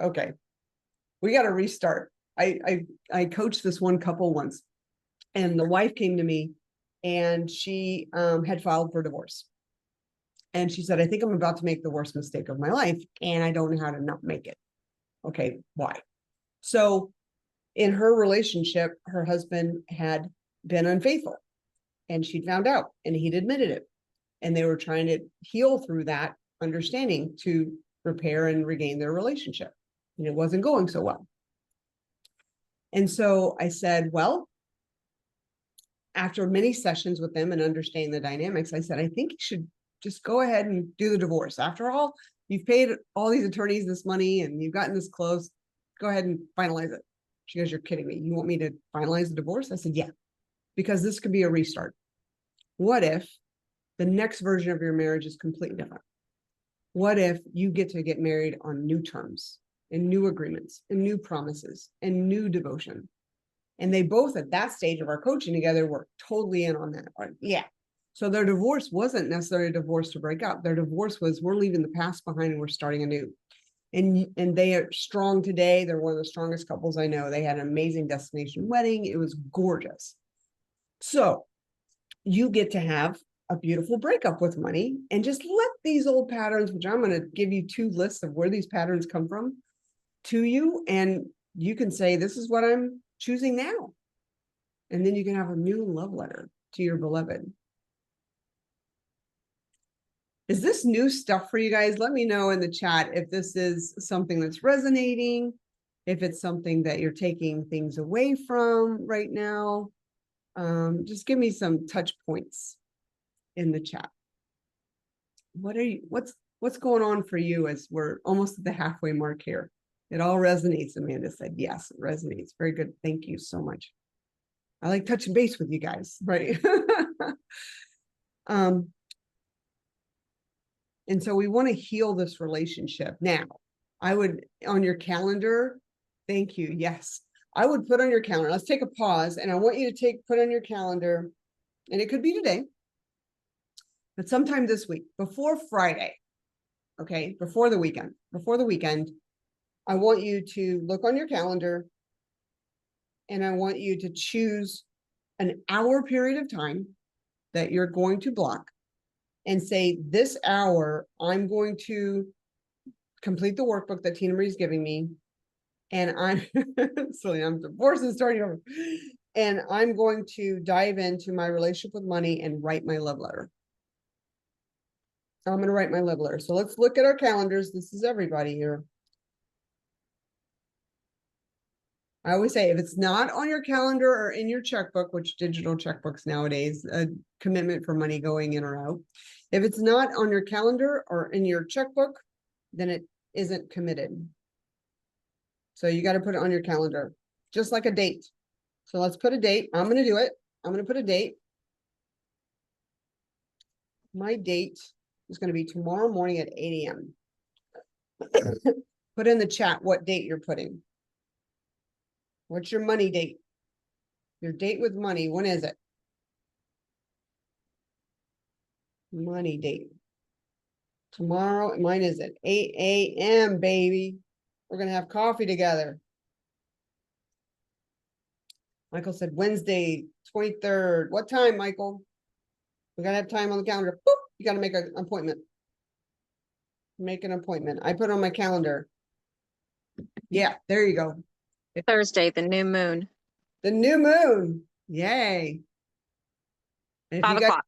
okay, we got to restart. I coached this one couple once and the wife came to me and she had filed for divorce. And she said, I think I'm about to make the worst mistake of my life and I don't know how to not make it. Okay, why? So in her relationship, her husband had been unfaithful and she'd found out and he'd admitted it. And they were trying to heal through that understanding to repair and regain their relationship. And it wasn't going so well. And so I said, well, after many sessions with them and understanding the dynamics, I said, I think you should just go ahead and do the divorce. After all, you've paid all these attorneys this money and you've gotten this close. Go ahead and finalize it. She goes, you're kidding me. You want me to finalize the divorce? I said, yeah, because this could be a restart. What if the next version of your marriage is completely different? What if you get to get married on new terms and new agreements and new promises and new devotion? And they both at that stage of our coaching together were totally in on that. Yeah. So their divorce wasn't necessarily a divorce to break up. Their divorce was, we're leaving the past behind and we're starting anew. And they are strong today. They're one of the strongest couples I know. They had an amazing destination wedding. It was gorgeous. So you get to have a beautiful breakup with money and just let these old patterns, which I'm going to give you 2 lists of where these patterns come from to you. And you can say, this is what I'm choosing now. And then you can have a new love letter to your beloved. Is this new stuff for you guys? Let me know in the chat if this is something that's resonating, if it's something that you're taking things away from right now. Just give me some touch points in the chat. What's going on for you as we're almost at the halfway mark here? It all resonates. Amanda said, yes, it resonates. Very good. Thank you so much. I like touching base with you guys, right? And so we want to heal this relationship. Now, I would, on your calendar, thank you. Yes, I would put on your calendar. Let's take a pause. And I want you to put on your calendar, and it could be today, but sometime this week, before Friday, okay, before the weekend, I want you to look on your calendar and I want you to choose an hour period of time that you're going to block and say, this hour, I'm going to complete the workbook that Tina Marie's giving me. And I'm divorced and starting over. And I'm going to dive into my relationship with money and write my love letter. I'm going to write my love letter. So let's look at our calendars. This is everybody here. I always say, if it's not on your calendar or in your checkbook, which digital checkbooks nowadays, a commitment for money going in or out. If it's not on your calendar or in your checkbook, then it isn't committed. So you got to put it on your calendar, just like a date. So let's put a date. I'm going to do it. I'm going to put a date. My date is going to be tomorrow morning at 8 a.m. Put in the chat what date you're putting. What's your money date? Your date with money, when is it? Money date. Tomorrow, mine is at 8 a.m., baby. We're going to have coffee together. Michael said Wednesday, 23rd. What time, Michael? We got to have time on the calendar. Boop, you got to make an appointment. Make an appointment. I put it on my calendar. Yeah, there you go. Thursday, the new moon, The new moon. Yay. And 5 o'clock.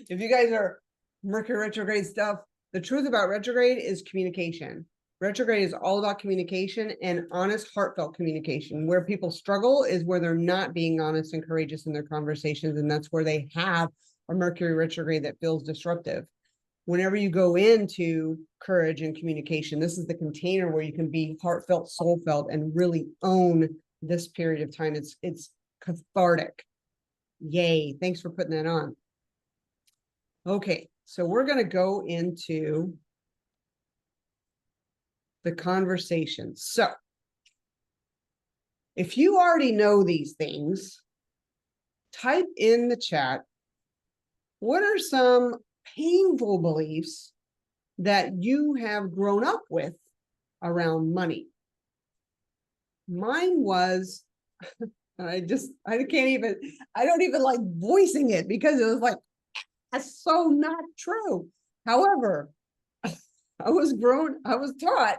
if you guys are Mercury retrograde stuff, the truth about retrograde is communication. Retrograde is all about communication and honest, heartfelt communication. Where people struggle is where they're not being honest and courageous in their conversations. And that's where they have a Mercury retrograde that feels disruptive. Whenever you go into courage and communication, this is the container where you can be heartfelt, soulfelt, and really own this period of time. It's cathartic. Yay. Thanks for putting that on. Okay, so we're going to go into the conversation. So if you already know these things, type in the chat, what are some painful beliefs that you have grown up with around money? Mine was, I don't even like voicing it because it was like, that's so not true. However, I was taught,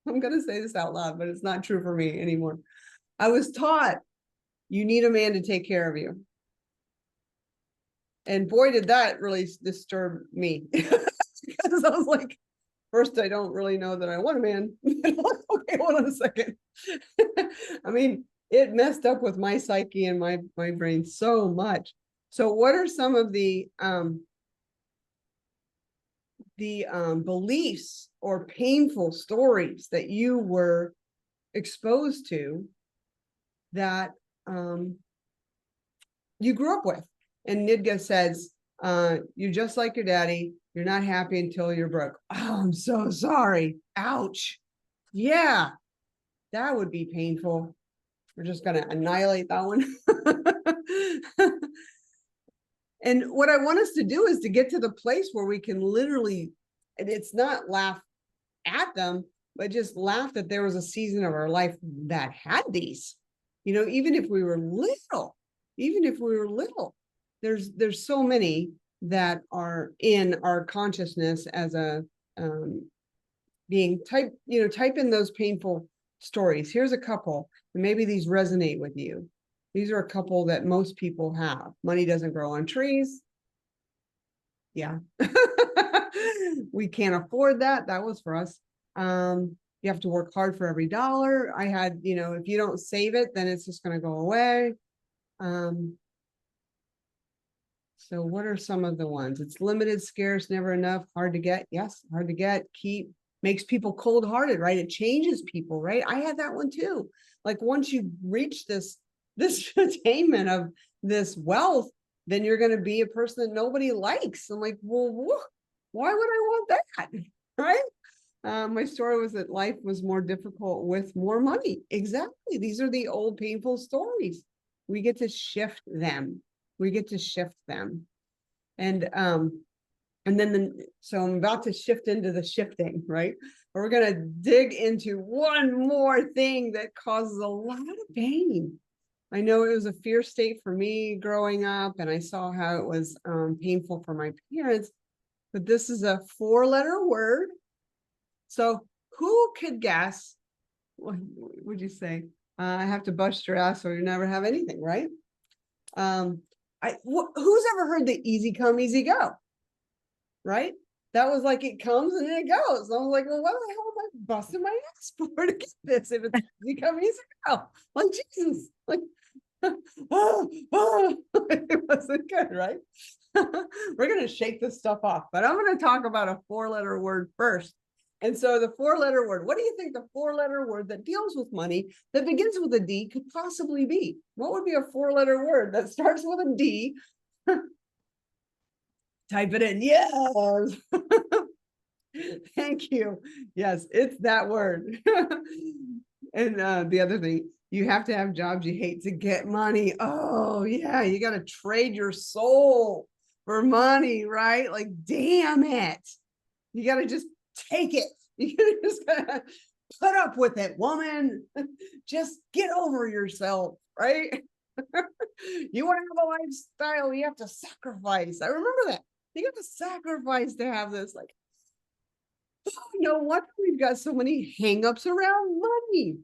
I'm going to say this out loud, but it's not true for me anymore. I was taught you need a man to take care of you. And boy, did that really disturb me. Because I was like, first, I don't really know that I want a man. Okay, hold on a second. I mean, it messed up with my psyche and my brain so much. So what are some of the beliefs or painful stories that you were exposed to that you grew up with? And Nidga says, you're just like your daddy. You're not happy until you're broke. Oh, I'm so sorry. Ouch. Yeah, that would be painful. We're just going to annihilate that one. And what I want us to do is to get to the place where we can literally, and it's not laugh at them, but just laugh that there was a season of our life that had these. You know, even if we were little, there's so many that are in our consciousness as a being type in those painful stories. Here's a couple, and maybe these resonate with you. These are a couple that most people have. Money doesn't grow on trees. Yeah. We can't afford that. That was for us. You have to work hard for every dollar. I had, if you don't save it, then it's just going to go away. So what are some of the ones? It's limited, scarce, never enough, hard to get. Yes, hard to get, keep, makes people cold-hearted, right? It changes people, right? I had that one too. Like once you reach this attainment of this wealth, then you're going to be a person that nobody likes. I'm like, well, why would I want that? Right? My story was that life was more difficult with more money. Exactly. These are the old painful stories. We get to shift them. And then so I'm about to shift into the shifting, right? We're going to dig into one more thing that causes a lot of pain. I know it was a fear state for me growing up, and I saw how it was painful for my parents, but this is a 4-letter word. So who could guess? What would you say? I have to bust your ass or you never have anything, right? Who's ever heard the easy come, easy go? Right? That was like, it comes and then it goes. I was like, well, what the hell am I busting my ass for to get this if it's easy come, easy go? Like, Jesus, like, it wasn't good, right? We're going to shake this stuff off, but I'm going to talk about a 4-letter word first. And so the 4-letter word, what do you think the 4-letter word that deals with money that begins with a D could possibly be? What would be a 4-letter word that starts with a D? Type it in. Yes. Thank you. Yes, it's that word. And the other thing, you have to have jobs you hate to get money. Oh, yeah, you got to trade your soul for money, right? Like, damn it. You got to just take it. You just gotta put up with it, woman. Just get over yourself, right? You want to have a lifestyle, you have to sacrifice. I remember that. You have to sacrifice to have this. Like, no wonder we've got so many hangups around money.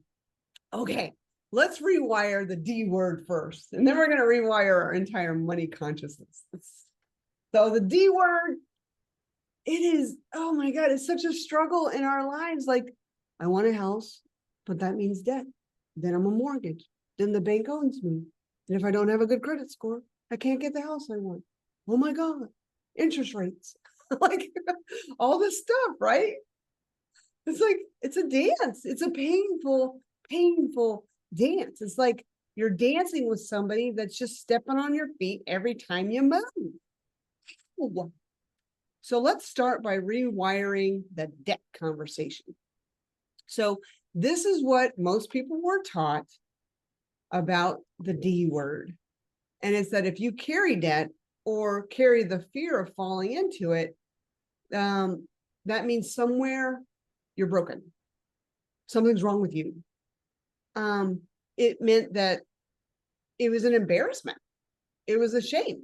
Okay, let's rewire the D word first, and then we're going to rewire our entire money consciousness. So the D word, it is, oh my God, it's such a struggle in our lives. Like, I want a house, but that means debt. Then I'm a mortgage. Then the bank owns me. And if I don't have a good credit score, I can't get the house I want. Oh my God, interest rates, like all this stuff, right? It's like, it's a dance. It's a painful dance. It's like you're dancing with somebody that's just stepping on your feet every time you move. So let's start by rewiring the debt conversation. So this is what most people were taught about the D word. And it's that if you carry debt or carry the fear of falling into it, that means somewhere you're broken. Something's wrong with you. It meant that it was an embarrassment. It was a shame.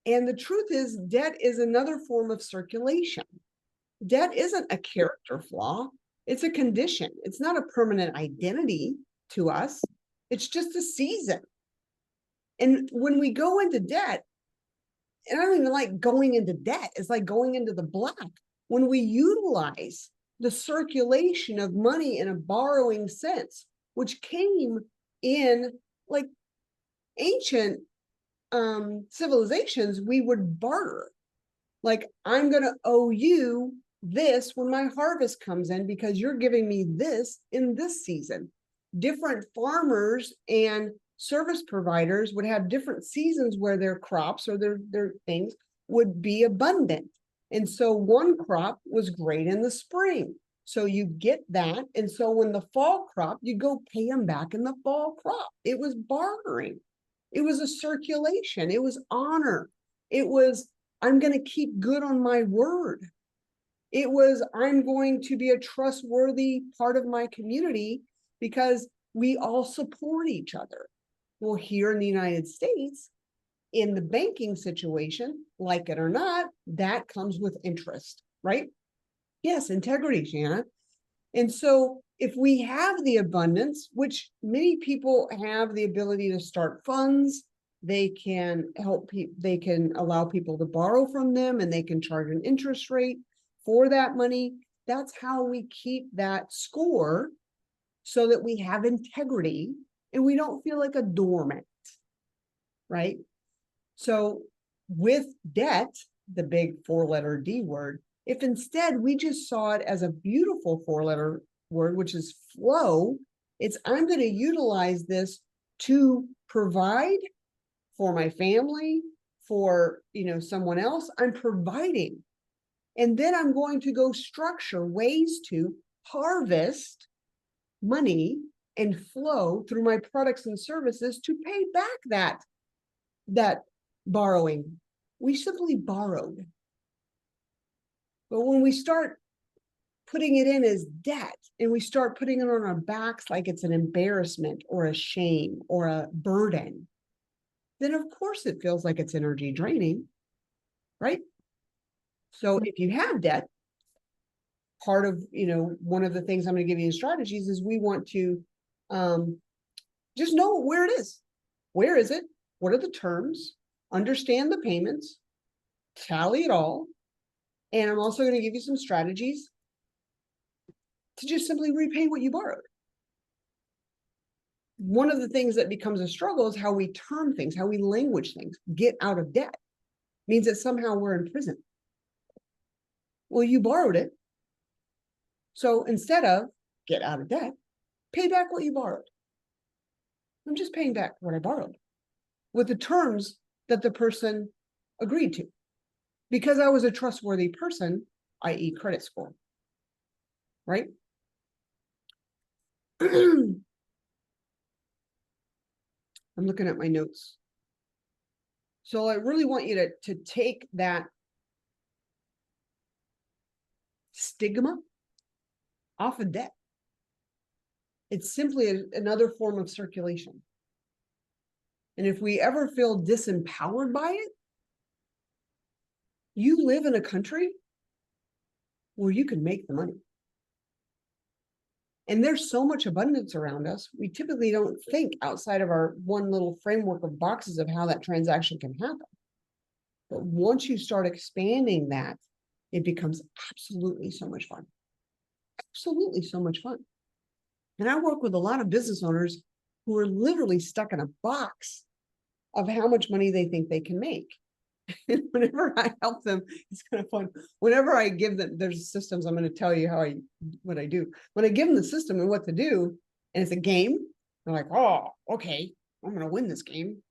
And the truth is, debt is another form of circulation. Debt isn't a character flaw. It's a condition. It's not a permanent identity to us. It's just a season. And when we go into debt, and I don't even like going into debt. It's like going into the black. When we utilize the circulation of money in a borrowing sense, which came in like ancient civilizations, we would barter. Like, I'm going to owe you this when my harvest comes in because you're giving me this in this season. Different farmers and service providers would have different seasons where their crops or their things would be abundant. And so one crop was great in the spring. So you get that. And so when the fall crop, you go pay them back in the fall crop. It was bartering. It was a circulation. It was honor. It was, I'm going to keep good on my word. It was, I'm going to be a trustworthy part of my community because we all support each other. Well, here in the United States, in the banking situation, like it or not, that comes with interest, right? Yes, integrity, Shanna. And so if we have the abundance, which many people have the ability to start funds, they can help people, they can allow people to borrow from them and they can charge an interest rate for that money. That's how we keep that score so that we have integrity and we don't feel like a doormat, right? So with debt, the big 4-letter D word, if instead we just saw it as a beautiful 4-letter word, which is flow, it's I'm going to utilize this to provide for my family, for, someone else. I'm providing. And then I'm going to go structure ways to harvest money and flow through my products and services to pay back that borrowing. We simply borrowed. But when we start putting it in as debt and we start putting it on our backs like it's an embarrassment or a shame or a burden, then of course it feels like it's energy draining, right? So if you have debt, part of, one of the things I'm going to give you in strategies is we want to just know where it is. Where is it? What are the terms? Understand the payments, tally it all. And I'm also going to give you some strategies to just simply repay what you borrowed. One of the things that becomes a struggle is how we term things, how we language things. Get out of debt means that somehow we're in prison. Well, you borrowed it. So instead of get out of debt, pay back what you borrowed. I'm just paying back what I borrowed with the terms that the person agreed to. Because I was a trustworthy person, i.e. credit score, right? I'm looking at my notes. So I really want you to take that stigma off of debt. It's simply another form of circulation. And if we ever feel disempowered by it, you live in a country where you can make the money. And there's so much abundance around us, we typically don't think outside of our one little framework of boxes of how that transaction can happen. But once you start expanding that, it becomes absolutely so much fun. Absolutely so much fun. And I work with a lot of business owners who are literally stuck in a box of how much money they think they can make. And whenever I help them, it's kind of fun. Whenever I give them, there's systems, I'm going to tell you what I do. When I give them the system and what to do, and it's a game, they're like, oh, okay, I'm going to win this game.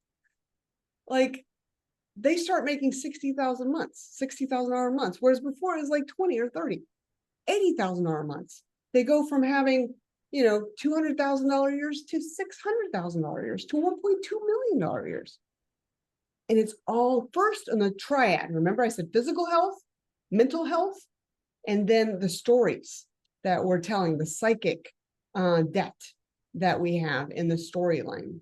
Like, they start making $60,000 months, whereas before it was like 20 or 30, $80,000 months. They go from having, $200,000 years to $600,000 years to $1.2 million years. And it's all first on the triad. Remember I said physical health, mental health, and then the stories that we're telling, the psychic debt that we have in the storyline.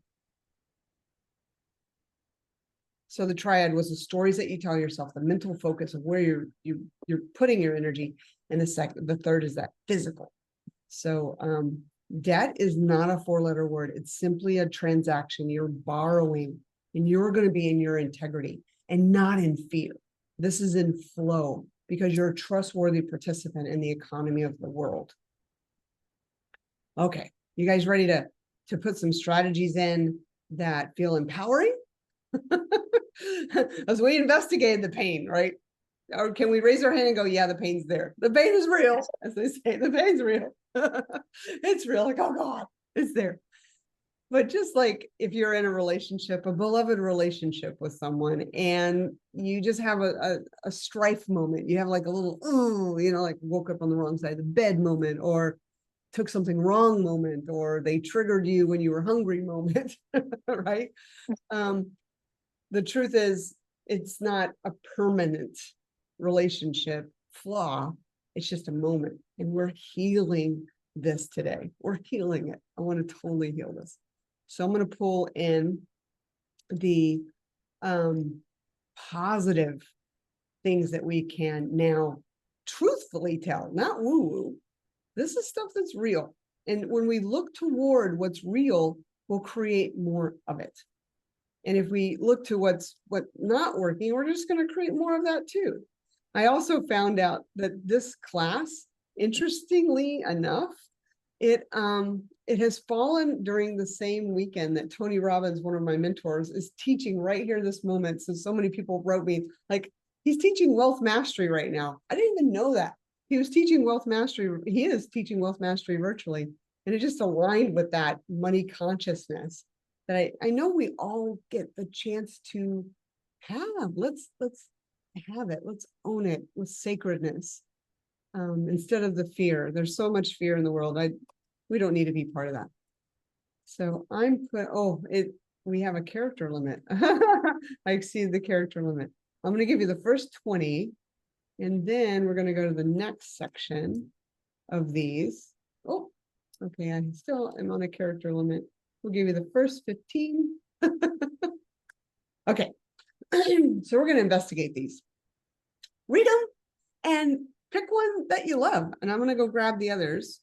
So the triad was the stories that you tell yourself, the mental focus of where you're putting your energy, and the third is that physical. So debt is not a 4-letter word. It's simply a transaction. You're borrowing, and you're going to be in your integrity. and not in fear. This is in flow because you're a trustworthy participant in the economy of the world. Okay, you guys ready to put some strategies in that feel empowering? As we investigated the pain, right? Or can we raise our hand and go, yeah, the pain's there. The pain is real, as they say, the pain's real. It's real, like, oh God, it's there. But just like if you're in a relationship, a beloved relationship with someone, and you just have a strife moment, you have like a little, oh, you know, like woke up on the wrong side of the bed moment, or took something wrong moment, or they triggered you when you were hungry moment, right? The truth is, it's not a permanent relationship flaw. It's just a moment. And we're healing this today. We're healing it. I want to totally heal this. So I'm going to pull in the positive things that we can now truthfully tell, not woo-woo. This is stuff that's real. And when we look toward what's real, we'll create more of it. And if we look to what's not working, we're just going to create more of that too. I also found out that this class, interestingly enough, it has fallen during the same weekend that Tony Robbins, one of my mentors, is teaching right here this moment. So many people wrote me like, he's teaching wealth mastery right now. I didn't even know that. He was teaching wealth mastery. He is teaching wealth mastery virtually. And it just aligned with that money consciousness that I know we all get the chance to have. Let's have it. Let's own it with sacredness. Instead of the fear. There's so much fear in the world. We don't need to be part of that. So we have a character limit. I exceeded the character limit. I'm going to give you the first 20, and then we're going to go to the next section of these. Oh, okay. I still am on a character limit. We'll give you the first 15. Okay. So we're going to investigate these. Read them and pick one that you love. And I'm going to go grab the others.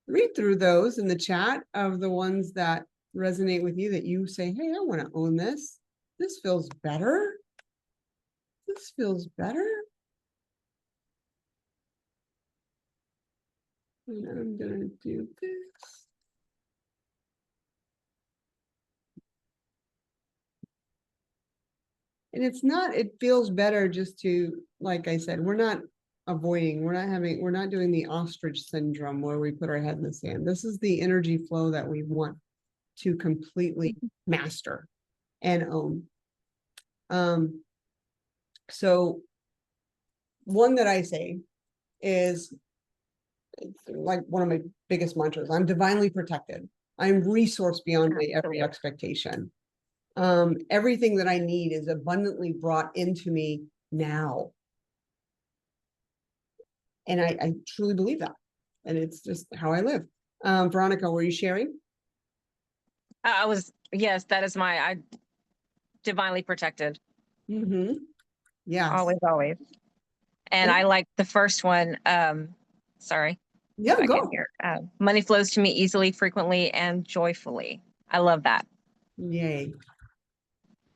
Read through those in the chat of the ones that resonate with you, that you say, hey, I want to own this. This feels better. This feels better. And I'm going to do this. And it feels better just to, like I said, we're not avoiding, we're not doing the ostrich syndrome where we put our head in the sand. This is the energy flow that we want to completely master and own. So one that I say is like one of my biggest mantras: I'm divinely protected. I'm resourced beyond every expectation. Everything that I need is abundantly brought into me now. And I truly believe that. And it's just how I live. Veronica, were you sharing? Yes, that is I divinely protected. Mm-hmm. Yeah. Always. And I like the first one. Sorry. Yeah, go. Money flows to me easily, frequently, and joyfully. I love that. Yay.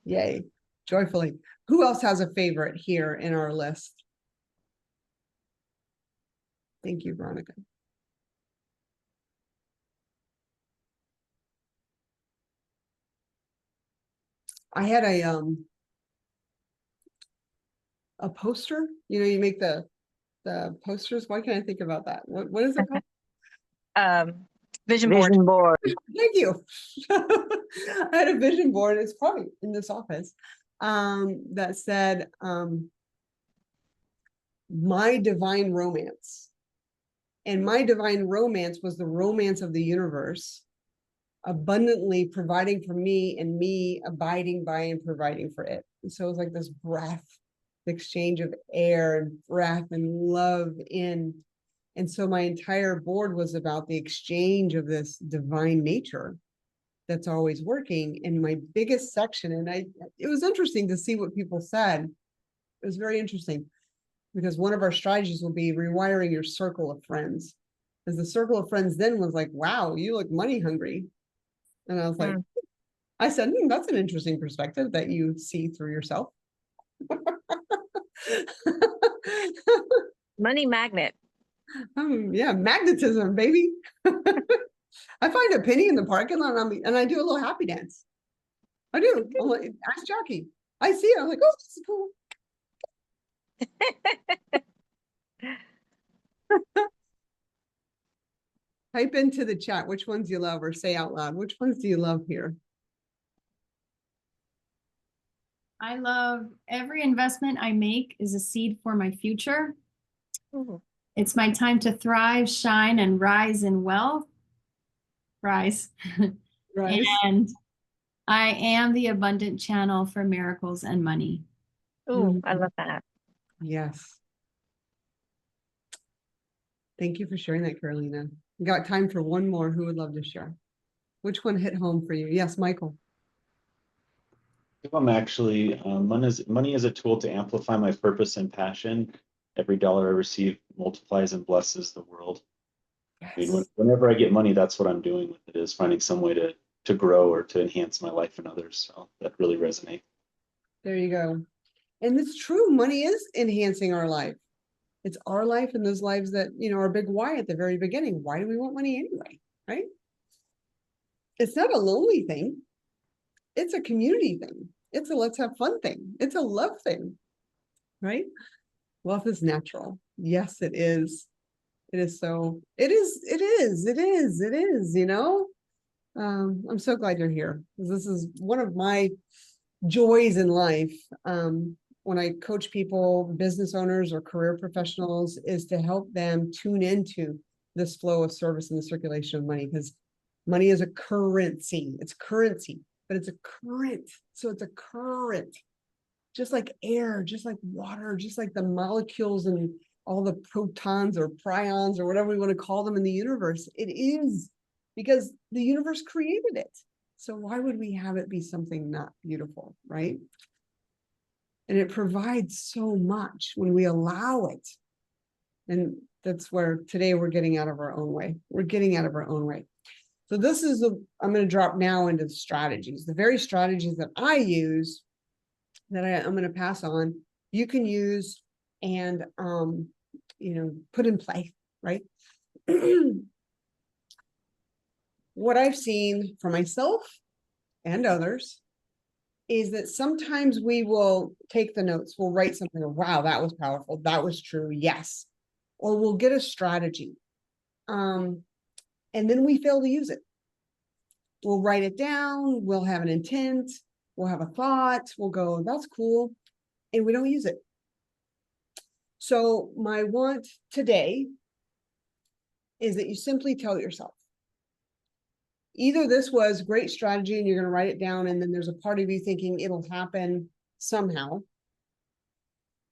Yay. Joyfully. Who else has a favorite here in our list? Thank you, Veronica. I had a poster. You know, you make the posters. Why can't I think about that? What is it called? Vision board. Thank you. I had a vision board. It's probably in this office. That said, my divine romance. And my divine romance was the romance of the universe, abundantly providing for me and me abiding by and providing for it. And so it was like this breath, the exchange of air and breath and love in. And so my entire board was about the exchange of this divine nature that's always working. And my biggest section, and it was interesting to see what people said. It was very interesting, because one of our strategies will be rewiring your circle of friends. Because the circle of friends then was like, wow, you look money hungry. And I was like, I said, that's an interesting perspective that you see through yourself. Money magnet. Yeah, magnetism, baby. I find a penny in the parking lot and I do a little happy dance. I do. I'm like, ask Jackie. I see it. I'm like, oh, this is cool. Type into the chat which ones you love or say out loud. Which ones do you love here? I love every investment I make is a seed for my future. Ooh. It's my time to thrive, shine, and rise in wealth. Rise. Right. And I am the abundant channel for miracles and money. Ooh, I love that. Yes. Thank you for sharing that, Carolina. We got time for one more. Who would love to share? Which one hit home for you? Yes, Michael. I'm actually money is a tool to amplify my purpose and passion. Every dollar I receive multiplies and blesses the world. I mean, whenever I get money, that's what I'm doing with it, is finding some way to grow or to enhance my life and others. So that really resonates. There you go. And it's true. Money is enhancing our life. It's our life and those lives that, are a big why at the very beginning. Why do we want money anyway? Right? It's not a lonely thing. It's a community thing. It's a let's have fun thing. It's a love thing. Right? Wealth is natural. Yes, it is. It is so, it is, I'm so glad you're here. This is one of my joys in life. When I coach people, business owners or career professionals, is to help them tune into this flow of service and the circulation of money, because money is a currency. It's currency, but it's a current. So it's a current, just like air, just like water, just like the molecules and all the protons or prions or whatever we want to call them in the universe. It is, because the universe created it. So why would we have it be something not beautiful, right? And it provides so much when we allow it. And that's where today we're getting out of our own way. We're getting out of our own way. So this is I'm going to drop now into the strategies, the very strategies that I use that I'm going to pass on, you can use and, put in play, right? What I've seen for myself and others is that sometimes we will take the notes, we'll write something, wow, that was powerful, that was true, yes. Or we'll get a strategy, and then we fail to use it. We'll write it down, we'll have an intent, we'll have a thought, we'll go, that's cool, and we don't use it. So my want today is that you simply tell yourself, either this was great strategy and you're going to write it down, and then there's a part of you thinking it'll happen somehow,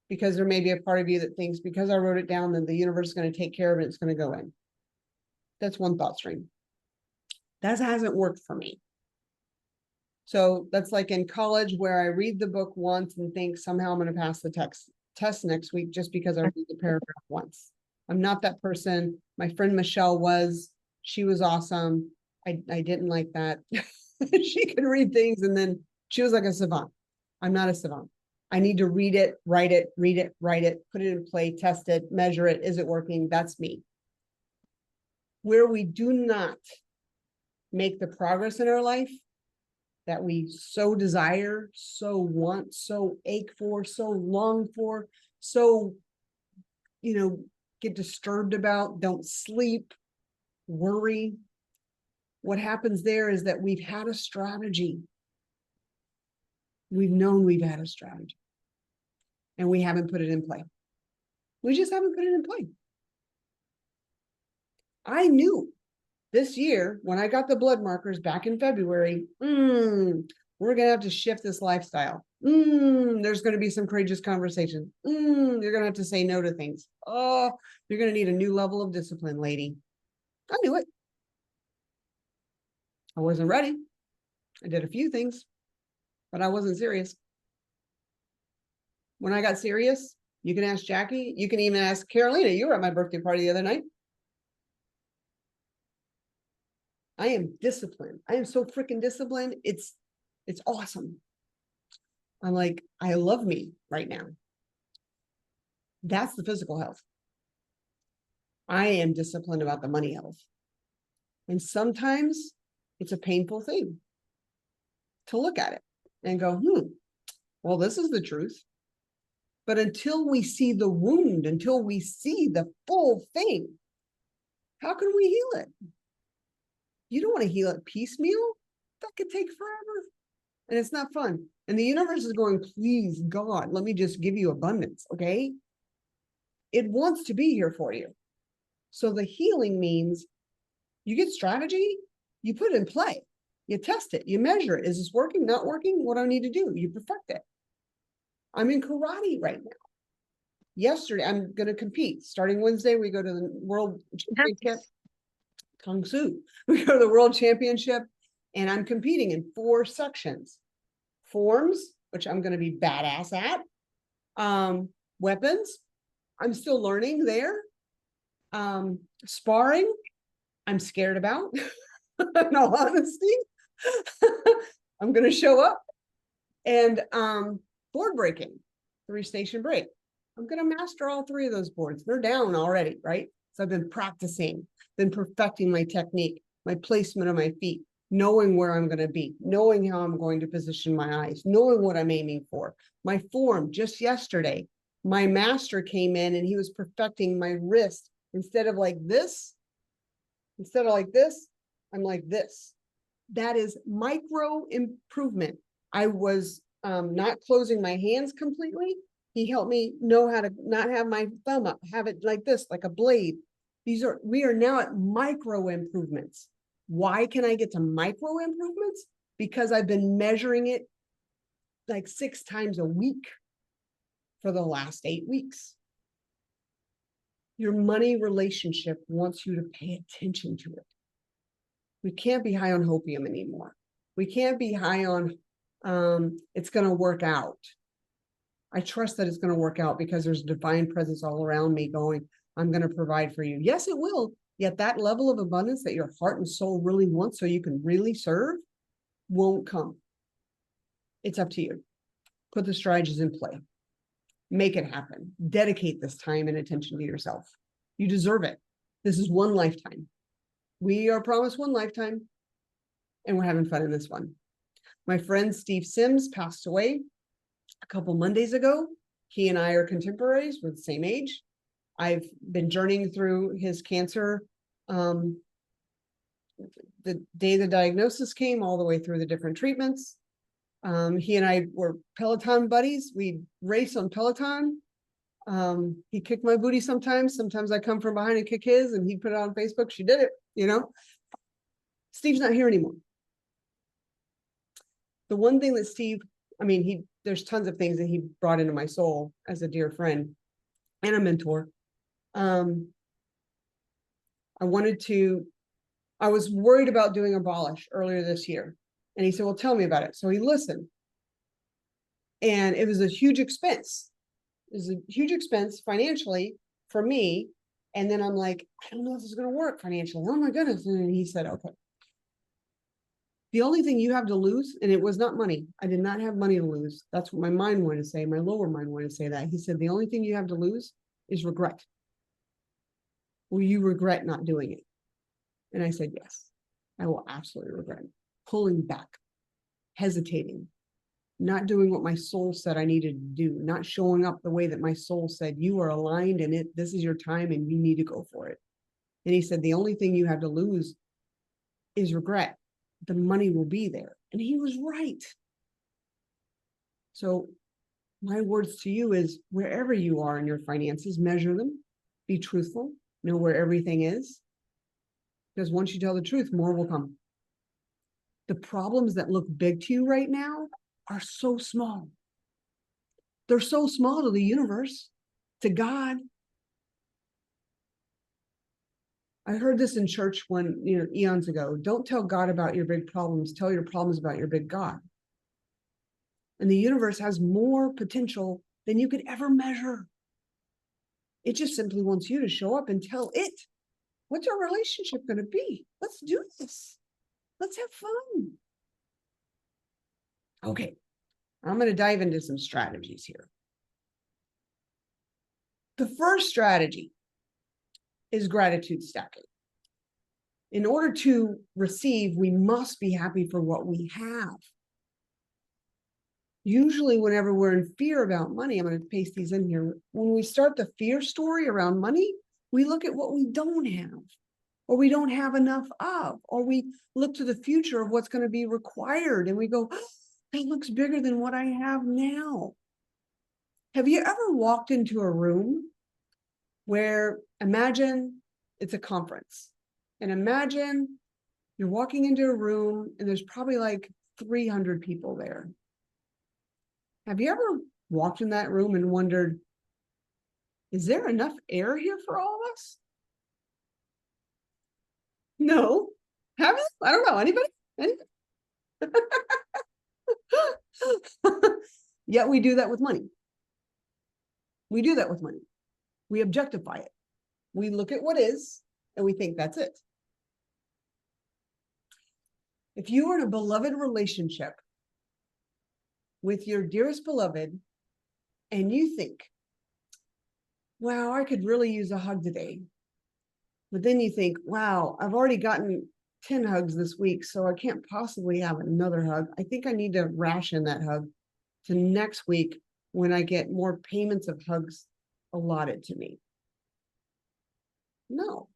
because there may be a part of you that thinks because I wrote it down, then the universe is going to take care of it, it's going to go in. That's one thought stream. That hasn't worked for me. So that's like in college, where I read the book once and think somehow I'm going to pass the test next week just because I read the paragraph once. I'm not that person. My friend Michelle was. She was awesome. I didn't like that. She could read things and then she was like a savant. I'm not a savant. I need to read it, write it, write it, put it in play, test it, measure it. Is it working? That's me. Where we do not make the progress in our life that we so desire, so want, so ache for, so long for, so, get disturbed about, don't sleep, worry. What happens there is that we've had a strategy. We've known we've had a strategy, and we haven't put it in play. We just haven't put it in play. I knew this year, when I got the blood markers back in February, we're going to have to shift this lifestyle. There's going to be some courageous conversation. You're going to have to say no to things. Oh, you're going to need a new level of discipline, lady. I knew it. I wasn't ready. I did a few things, but I wasn't serious. When I got serious, you can ask Jackie. You can even ask Carolina. You were at my birthday party the other night. I am disciplined. I am so freaking disciplined. It's It's awesome. I'm like, I love me right now. That's the physical health. I am disciplined about the money health. And sometimes it's a painful thing to look at it and go, well, this is the truth. But until we see the wound, until we see the full thing, how can we heal it? You don't want to heal it piecemeal. That could take forever. And it's not fun. And the universe is going, please, God, let me just give you abundance, okay? It wants to be here for you. So the healing means you get strategy, you put it in play, you test it, you measure it. Is this working, not working? What do I need to do? You perfect it. I'm in karate right now. Yesterday, I'm going to compete. Starting Wednesday, we go to the World Championship. Kung Fu. We go to the World Championship, and I'm competing in 4 sections. Forms, which I'm going to be badass at. Weapons, I'm still learning there. Sparring, I'm scared about. In all honesty, I'm going to show up. And board breaking, 3-station break. I'm going to master all 3 of those boards. They're down already, right? So I've been practicing, been perfecting my technique, my placement of my feet, knowing where I'm going to be, knowing how I'm going to position my eyes, knowing what I'm aiming for. My form, just yesterday, my master came in and he was perfecting my wrist. Instead of like this, I'm like this. That is micro improvement. I was not closing my hands completely. He helped me know how to not have my thumb up, have it like this, like a blade. We are now at micro improvements. Why can I get to micro improvements? Because I've been measuring it like 6 times a week for the last 8 weeks. Your money relationship wants you to pay attention to it. We can't be high on hopium anymore. We can't be high on it's going to work out. I trust that it's going to work out because there's a divine presence all around me going, I'm going to provide for you. Yes, it will. Yet that level of abundance that your heart and soul really want so you can really serve won't come. It's up to you. Put the strategies in play. Make it happen. Dedicate this time and attention to yourself. You deserve it. This is one lifetime. We are promised one lifetime, and we're having fun in this one. My friend Steve Sims passed away a couple Mondays ago. He and I are contemporaries. We're the same age. I've been journeying through his cancer. The day the diagnosis came, all the way through the different treatments. He and I were Peloton buddies. We race on Peloton. He kicked my booty sometimes. Sometimes I come from behind and kick his, and he put it on Facebook. She did it, you know. Steve's not here anymore. The one thing that Steve, there's tons of things that he brought into my soul as a dear friend and a mentor. I was worried about doing Abolish earlier this year. And he said, well, tell me about it. So he listened. And it was a huge expense. It was a huge expense financially for me. And then I'm like, I don't know if this is going to work financially. Oh my goodness. And he said, okay. The only thing you have to lose, and it was not money. I did not have money to lose. That's what my mind wanted to say. My lower mind wanted to say that. He said, the only thing you have to lose is regret. Will you regret not doing it? And I said, yes, I will absolutely regret it. Pulling back, hesitating, not doing what my soul said I needed to do, not showing up the way that my soul said, you are aligned and this is your time and you need to go for it. And he said, the only thing you have to lose is regret. The money will be there. And he was right. So my words to you is, wherever you are in your finances, measure them, be truthful, know where everything is. Because once you tell the truth, more will come. The problems that look big to you right now are so small. They're so small to the universe, to God. I heard this in church eons ago. Don't tell God about your big problems. Tell your problems about your big God. And the universe has more potential than you could ever measure. It just simply wants you to show up and tell it. What's our relationship going to be? Let's do this. Let's have fun. Okay, I'm going to dive into some strategies here. The first strategy is gratitude stacking. In order to receive, we must be happy for what we have. Usually, whenever we're in fear about money, I'm going to paste these in here. When we start the fear story around money, we look at what we don't have, or we don't have enough of, or we look to the future of what's going to be required, and we go, oh, that looks bigger than what I have now. Have you ever walked into a room where, imagine it's a conference, and imagine you're walking into a room and there's probably like 300 people there. Have you ever walked in that room and wondered, is there enough air here for all of us? No. Have you? I don't know. Anybody? Yet we do that with money. We do that with money. We objectify it. We look at what is, and we think that's it. If you are in a beloved relationship with your dearest beloved, and you think, wow, I could really use a hug today. But then you think, wow, I've already gotten 10 hugs this week, so I can't possibly have another hug. I think I need to ration that hug to next week when I get more payments of hugs allotted to me. No.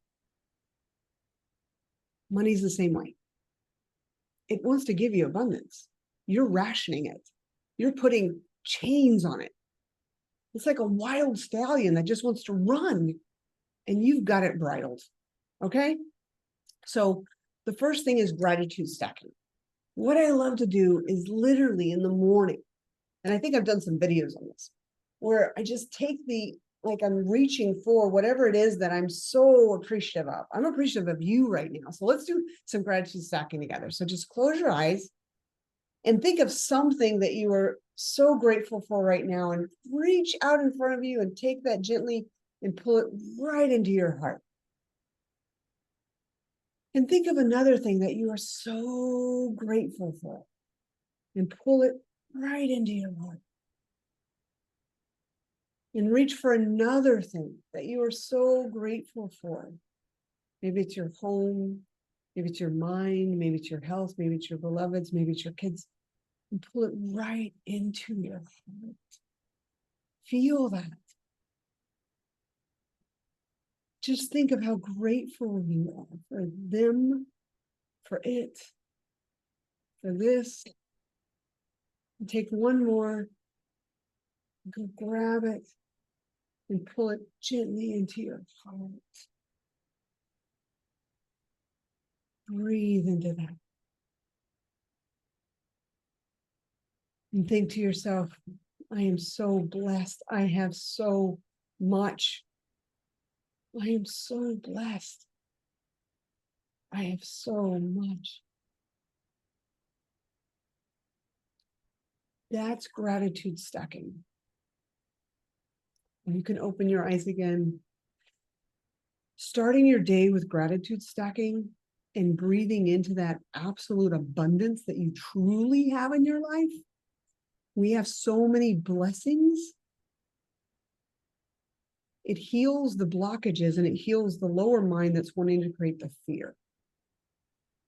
Money's the same way. It wants to give you abundance. You're rationing it. You're putting chains on it. It's like a wild stallion that just wants to run, and you've got it bridled. Okay? So the first thing is gratitude stacking. What I love to do is literally in the morning, and I think I've done some videos on this, where I just take like I'm reaching for whatever it is that I'm so appreciative of. I'm appreciative of you right now. So let's do some gratitude stacking together. So just close your eyes and think of something that you are so grateful for right now, and reach out in front of you and take that gently and pull it right into your heart. And think of another thing that you are so grateful for and pull it right into your heart. And reach for another thing that you are so grateful for. Maybe it's your home, maybe it's your mind, maybe it's your health, maybe it's your beloveds, maybe it's your kids. And pull it right into your heart. Feel that. Just think of how grateful you are for them, for it, for this. And take one more, go grab it, and pull it gently into your heart. Breathe into that. And think to yourself, I am so blessed. I have so much. I am so blessed. I have so much. That's gratitude stacking. You can open your eyes again. Starting your day with gratitude stacking and breathing into that absolute abundance that you truly have in your life. We have so many blessings. It heals the blockages and it heals the lower mind that's wanting to create the fear.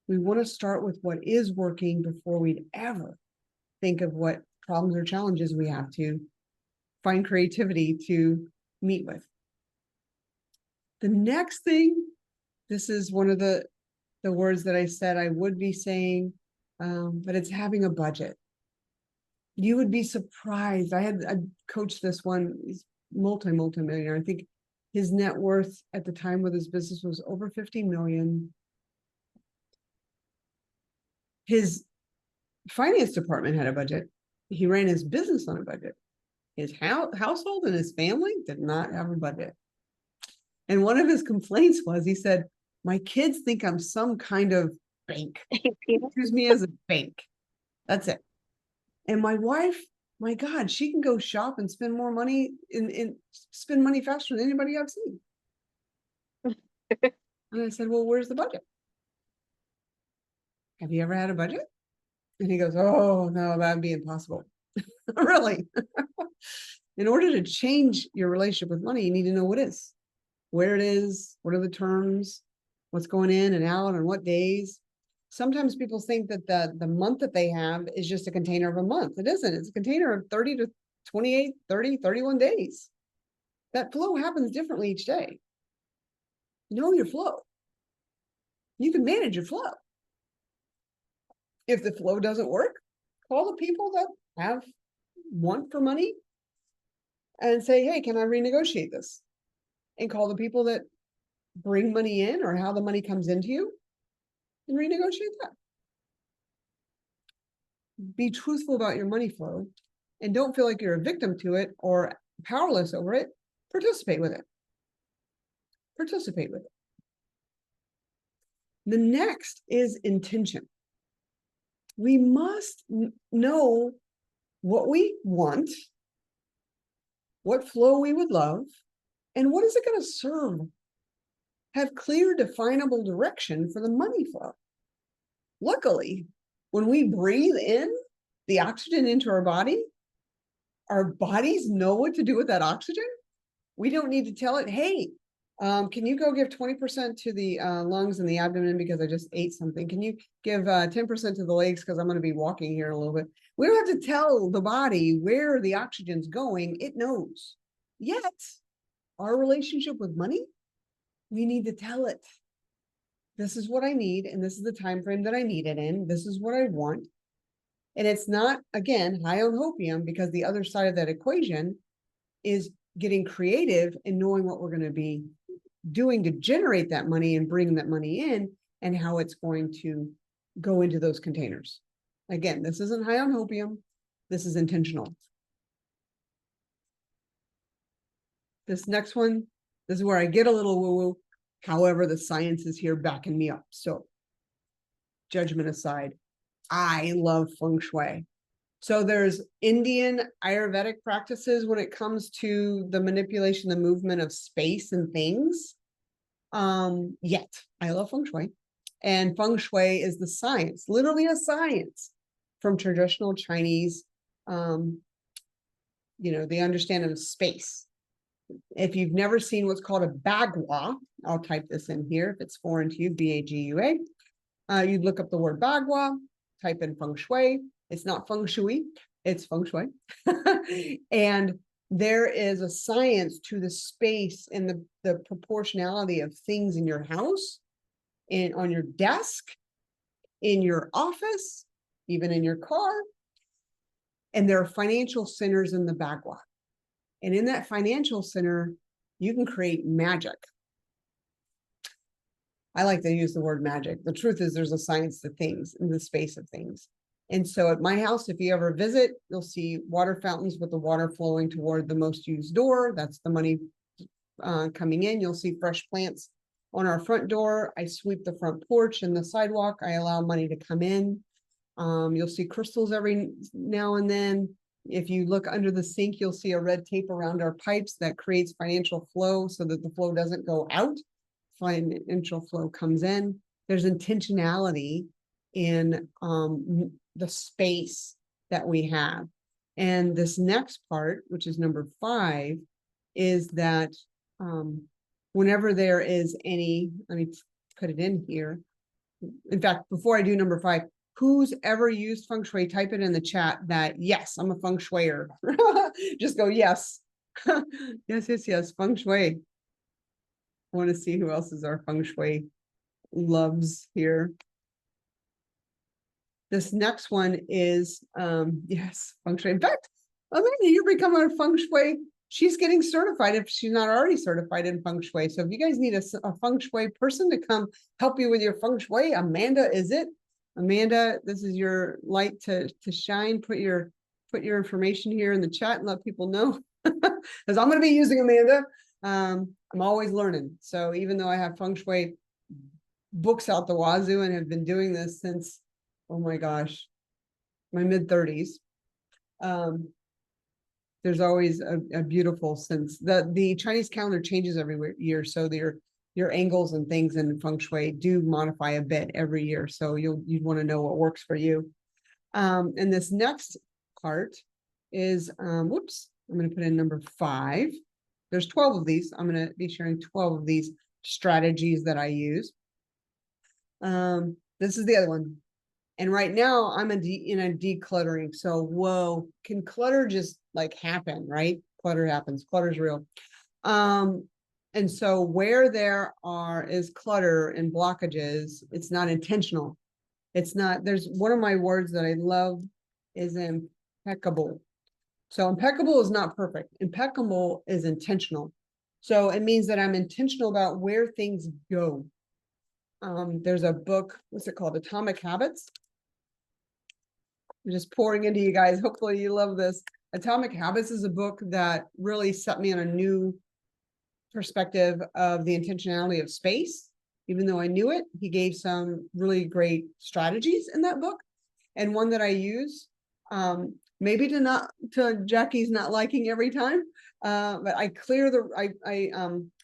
We want to start with what is working before we'd ever think of what problems or challenges we have to find creativity to meet with. The next thing, this is one of the words that I said I would be saying, but it's having a budget. You would be surprised. I coached this one, he's multi-millionaire. I think his net worth at the time with his business was over 50 million. His finance department had a budget. He ran his business on a budget. His household and his family did not have a budget. And one of his complaints was, he said, my kids think I'm some kind of bank. Use me as a bank. That's it. And my wife, my God, she can go shop and spend more money and spend money faster than anybody I've seen. And I said, well, where's the budget? Have you ever had a budget? And he goes, oh, no, that'd be impossible. Really? In order to change your relationship with money, you need to know what is, where it is, what are the terms, what's going in and out, and what days. Sometimes people think that the month that they have is just a container of a month. It isn't. It's a container of 30 to 28, 30, 31 days. That flow happens differently each day. Know your flow. You can manage your flow. If the flow doesn't work, call the people that have want for money and say, hey, can I renegotiate this? And call the people that bring money in or how the money comes into you and renegotiate that. Be truthful about your money flow and don't feel like you're a victim to it or powerless over it. Participate with it. Participate with it. The next is intention. We must know what we want, what flow we would love, and what is it going to serve? Have clear, definable direction for the money flow. Luckily, when we breathe in the oxygen into our bodies know what to do with that oxygen. We don't need to tell it, hey, can you go give 20% to the lungs and the abdomen because I just ate something? Can you give 10% to the legs because I'm going to be walking here a little bit? We don't have to tell the body where the oxygen's going. It knows. Yet, our relationship with money, we need to tell it. This is what I need, and this is the time frame that I need it in. This is what I want. And it's not, again, high on hopium, because the other side of that equation is getting creative and knowing what we're going to be doing to generate that money and bring that money in and how it's going to go into those containers. Again, this isn't high on hopium. This is intentional. This next one, this is where I get a little woo-woo. However, the science is here backing me up. So judgment aside, I love feng shui. So there's Indian Ayurvedic practices when it comes to the manipulation, the movement of space and things. Yet I love feng shui, and feng shui is the science, literally a science from traditional Chinese, the understanding of space. If you've never seen what's called a bagua, I'll type this in here if it's foreign to you, B-A-G-U-A. You'd look up the word bagua, type in feng shui. It's not feng shui, it's feng shui. And there is a science to the space and the proportionality of things in your house, and on your desk, in your office, even in your car. And there are financial centers in the bagua. And in that financial center, you can create magic. I like to use the word magic. The truth is there's a science to things in the space of things. And so at my house, if you ever visit, you'll see water fountains with the water flowing toward the most used door. That's the money coming in. You'll see fresh plants on our front door. I sweep the front porch and the sidewalk. I allow money to come in. You'll see crystals every now and then. If you look under the sink, you'll see a red tape around our pipes that creates financial flow so that the flow doesn't go out. Financial flow comes in. There's intentionality in the space that we have. And this next part, which is number 5, is that whenever there is any, let me put it in here. In fact, before I do number 5, who's ever used feng shui, type it in the chat that, yes, I'm a feng shuier. Just go, yes. Yes, feng shui. I want to see who else is our feng shui loves here. This next one is, yes, feng shui. In fact, Amanda, you're becoming a feng shui. She's getting certified if she's not already certified in feng shui. So if you guys need a feng shui person to come help you with your feng shui, Amanda is it. Amanda, this is your light to shine. Put your information here in the chat and let people know, because I'm going to be using Amanda. I'm always learning. So even though I have feng shui books out the wazoo and have been doing this since, oh my gosh, my mid-30s, there's always a beautiful sense. The Chinese calendar changes every year, so your angles and things in feng shui do modify a bit every year. So you'd want to know what works for you. And this next part is, whoops, I'm going to put in number 5. There's 12 of these. I'm going to be sharing 12 of these strategies that I use. This is the other one. And right now I'm in a decluttering. So, whoa, can clutter just like happen, right? Clutter happens. Clutter's real. And so where there is clutter and blockages, it's not intentional. It's not, there's one of my words that I love is impeccable. So impeccable is not perfect. Impeccable is intentional. So it means that I'm intentional about where things go. There's a book, what's it called? Atomic Habits. I'm just pouring into you guys. Hopefully you love this. Atomic Habits is a book that really set me on a new perspective of the intentionality of space. Even though I knew it, he gave some really great strategies in that book. And one that I use, maybe to Jackie's not liking every time, but I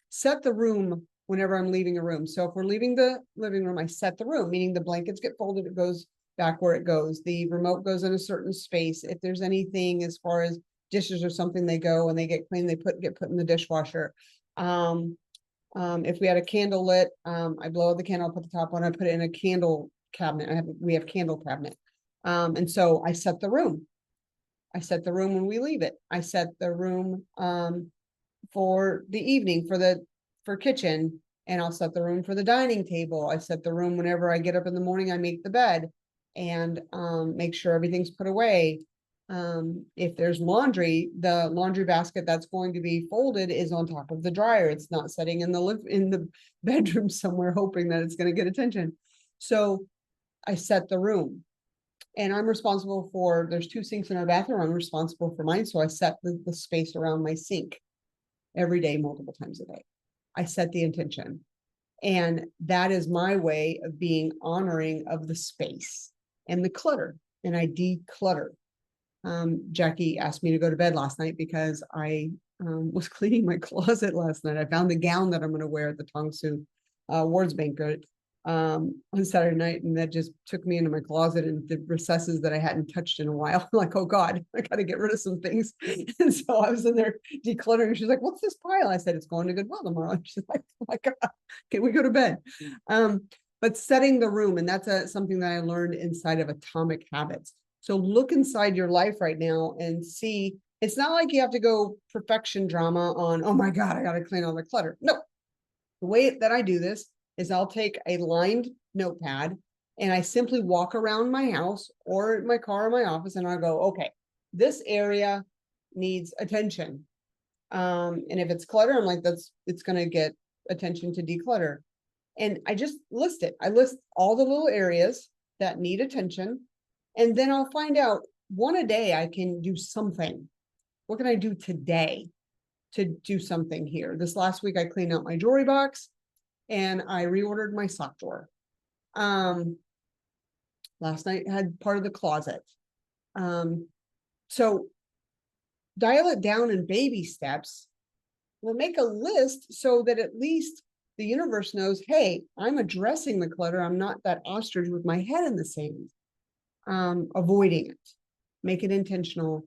set the room whenever I'm leaving a room. So if we're leaving the living room, I set the room, meaning the blankets get folded, it goes back where it goes. The remote goes in a certain space. If there's anything as far as dishes or something, they go and they get cleaned, they get put in the dishwasher. If we had a candle lit, I blow out the candle, put the top on, I put it in a candle cabinet. We have candle cabinet. And so I set the room. I set the room when we leave it. I set the room for the evening for kitchen, and I'll set the room for the dining table. I set the room whenever I get up in the morning, I make the bed and make sure everything's put away. If there's laundry, the laundry basket that's going to be folded is on top of the dryer. It's not sitting in the bedroom somewhere hoping that it's going to get attention. So I set the room, and I'm responsible for, there's 2 sinks in our bathroom. I'm responsible for mine. So I set the space around my sink every day, multiple times a day. I set the intention, and that is my way of being honoring of the space and the clutter, and I declutter. Jackie asked me to go to bed last night because I was cleaning my closet last night. I found the gown that I'm going to wear at the Tongsu Awards banquet on Saturday night, and that just took me into my closet and the recesses that I hadn't touched in a while. I'm like, oh God, I got to get rid of some things. And so I was in there decluttering. She's like, what's this pile? I said, it's going to Goodwill tomorrow. And she's like, oh my God, can we go to bed? But setting the room, and that's something that I learned inside of Atomic Habits. So look inside your life right now and see, it's not like you have to go perfection drama on, oh my God, I got to clean all the clutter. No, the way that I do this is I'll take a lined notepad and I simply walk around my house or my car or my office, and I go, okay, this area needs attention. And if it's clutter, I'm like, it's going to get attention to declutter. And I just list it. I list all the little areas that need attention. And then I'll find out one a day I can do something. What can I do today to do something here? This last week I cleaned out my jewelry box and I reordered my sock drawer. Last night I had part of the closet. So dial it down in baby steps. We'll make a list so that at least the universe knows, hey, I'm addressing the clutter. I'm not that ostrich with my head in the sand. Avoiding it, make it intentional,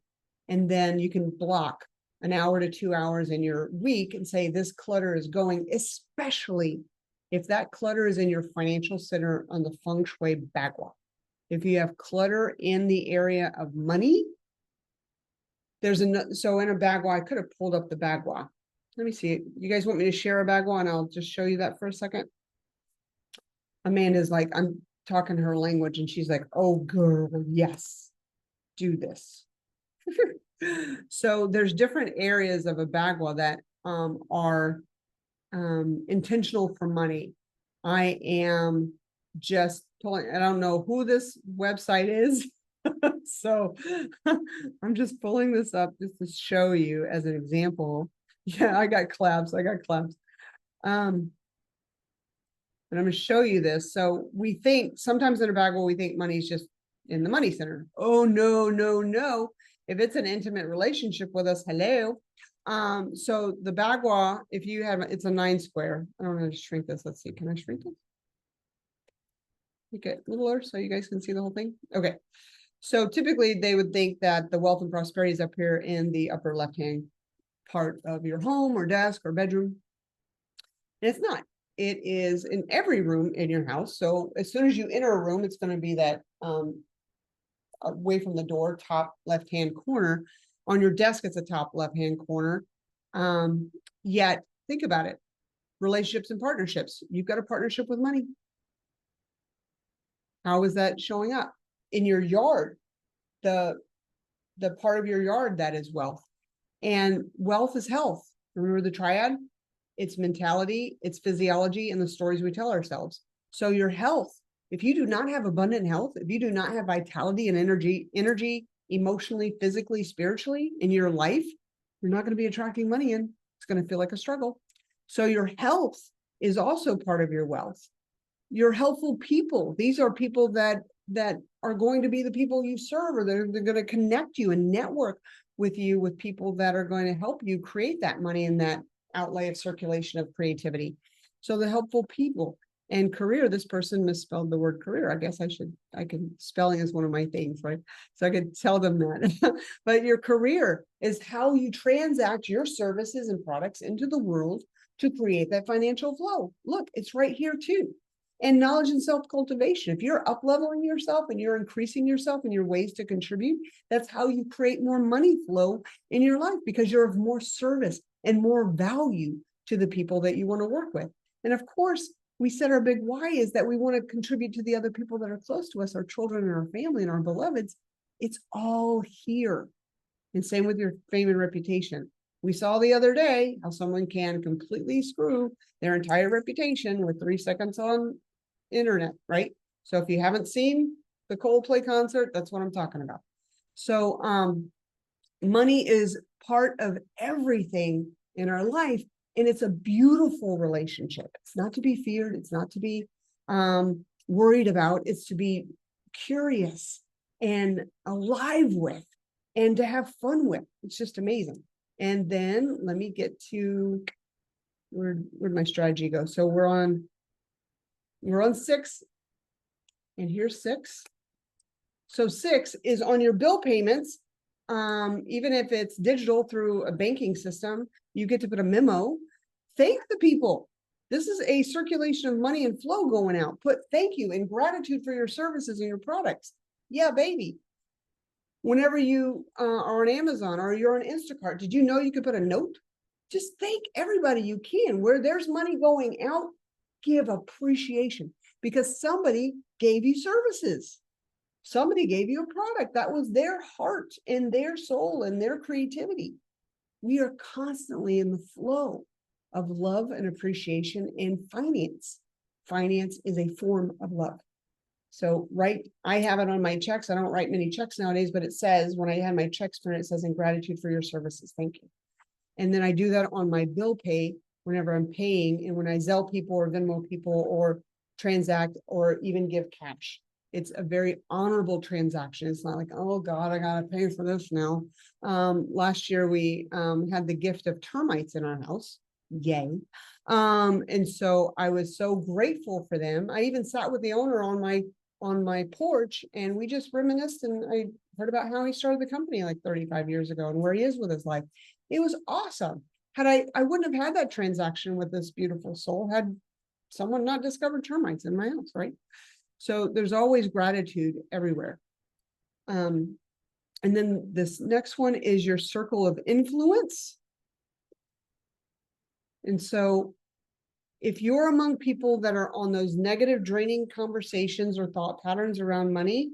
and then you can block an hour to 2 hours in your week and say this clutter is going, especially if that clutter is in your financial center on the feng shui bagua. If you have clutter in the area of money, so in a bagua, I could have pulled up the bagua. Let me see. You guys want me to share a bagua, and I'll just show you that for a second. Amanda's like, I'm talking her language, and she's like, oh girl, yes, do this. So there's different areas of a bagua that are intentional for money. I am just pulling, I don't know who this website is. So I'm just pulling this up just to show you as an example. Yeah, I got claps. And I'm going to show you this. So we think sometimes in a bagua, we think money's just in the money center. Oh, no, no, no. If it's an intimate relationship with us, hello. So the bagua, if you have, it's a 9 square. I don't know how to shrink this. Let's see. Can I shrink it? Make it littler so you guys can see the whole thing. Okay. So typically they would think that the wealth and prosperity is up here in the upper left-hand part of your home or desk or bedroom. And it's not. It is in every room in your house. So as soon as you enter a room, it's going to be that away from the door, top left-hand corner. On your desk, it's a top left-hand corner. Yet, think about it. Relationships and partnerships. You've got a partnership with money. How is that showing up? In your yard, the part of your yard that is wealth. And wealth is health. Remember the triad? It's mentality, it's physiology, and the stories we tell ourselves. So your health, if you do not have abundant health, if you do not have vitality and energy emotionally, physically, spiritually in your life, you're not going to be attracting money in. It's going to feel like a struggle. So your health is also part of your wealth. Your helpful people, these are people that are going to be the people you serve, or they're going to connect you and network with you with people that are going to help you create that money and that outlay of circulation of creativity. So the helpful people. And career, this person misspelled the word career. I guess spelling is one of my things, right? So I could tell them that. But your career is how you transact your services and products into the world to create that financial flow. Look, it's right here too. And knowledge and self-cultivation. If you're up-leveling yourself and you're increasing yourself in your ways to contribute, that's how you create more money flow in your life, because you're of more service and more value to the people that you want to work with. And of course, we said our big why is that we want to contribute to the other people that are close to us, our children and our family and our beloveds. It's all here. And same with your fame and reputation. We saw the other day how someone can completely screw their entire reputation with 3 seconds on internet, right? So if you haven't seen the Coldplay concert, that's what I'm talking about. So money is part of everything in our life, and it's a beautiful relationship. It's not to be feared. It's not to be worried about. It's to be curious and alive with and to have fun with. It's just amazing. And then let me get to where'd my strategy go? So we're on 6, and here's 6. So 6 is on your bill payments. Even if it's digital through a banking system, you get to put a memo. Thank the people. This is a circulation of money and flow going out. Put thank you and gratitude for your services and your products. Yeah, baby. Whenever you are on Amazon or you're on Instacart, did you know you could put a note? Just thank everybody you can. Where there's money going out, give appreciation, because somebody gave you services. Somebody gave you a product that was their heart and their soul and their creativity. We are constantly in the flow of love and appreciation and finance. Finance is a form of love. So I have it on my checks. I don't write many checks nowadays, but it says, when I had my checks printed, it says, in gratitude for your services, thank you. And then I do that on my bill pay whenever I'm paying, and when I Zelle people or Venmo people or transact or even give cash. It's a very honorable transaction. It's not like, oh God, I gotta pay for this now. Last year we had the gift of termites in our house. Yay. And so I was so grateful for them. I even sat with the owner on my porch, and we just reminisced, and I heard about how he started the company like 35 years ago and where he is with his life. It was awesome. I wouldn't have had that transaction with this beautiful soul had someone not discovered termites in my house, right? So there's always gratitude everywhere. And then this next one is your circle of influence. And so if you're among people that are on those negative, draining conversations or thought patterns around money,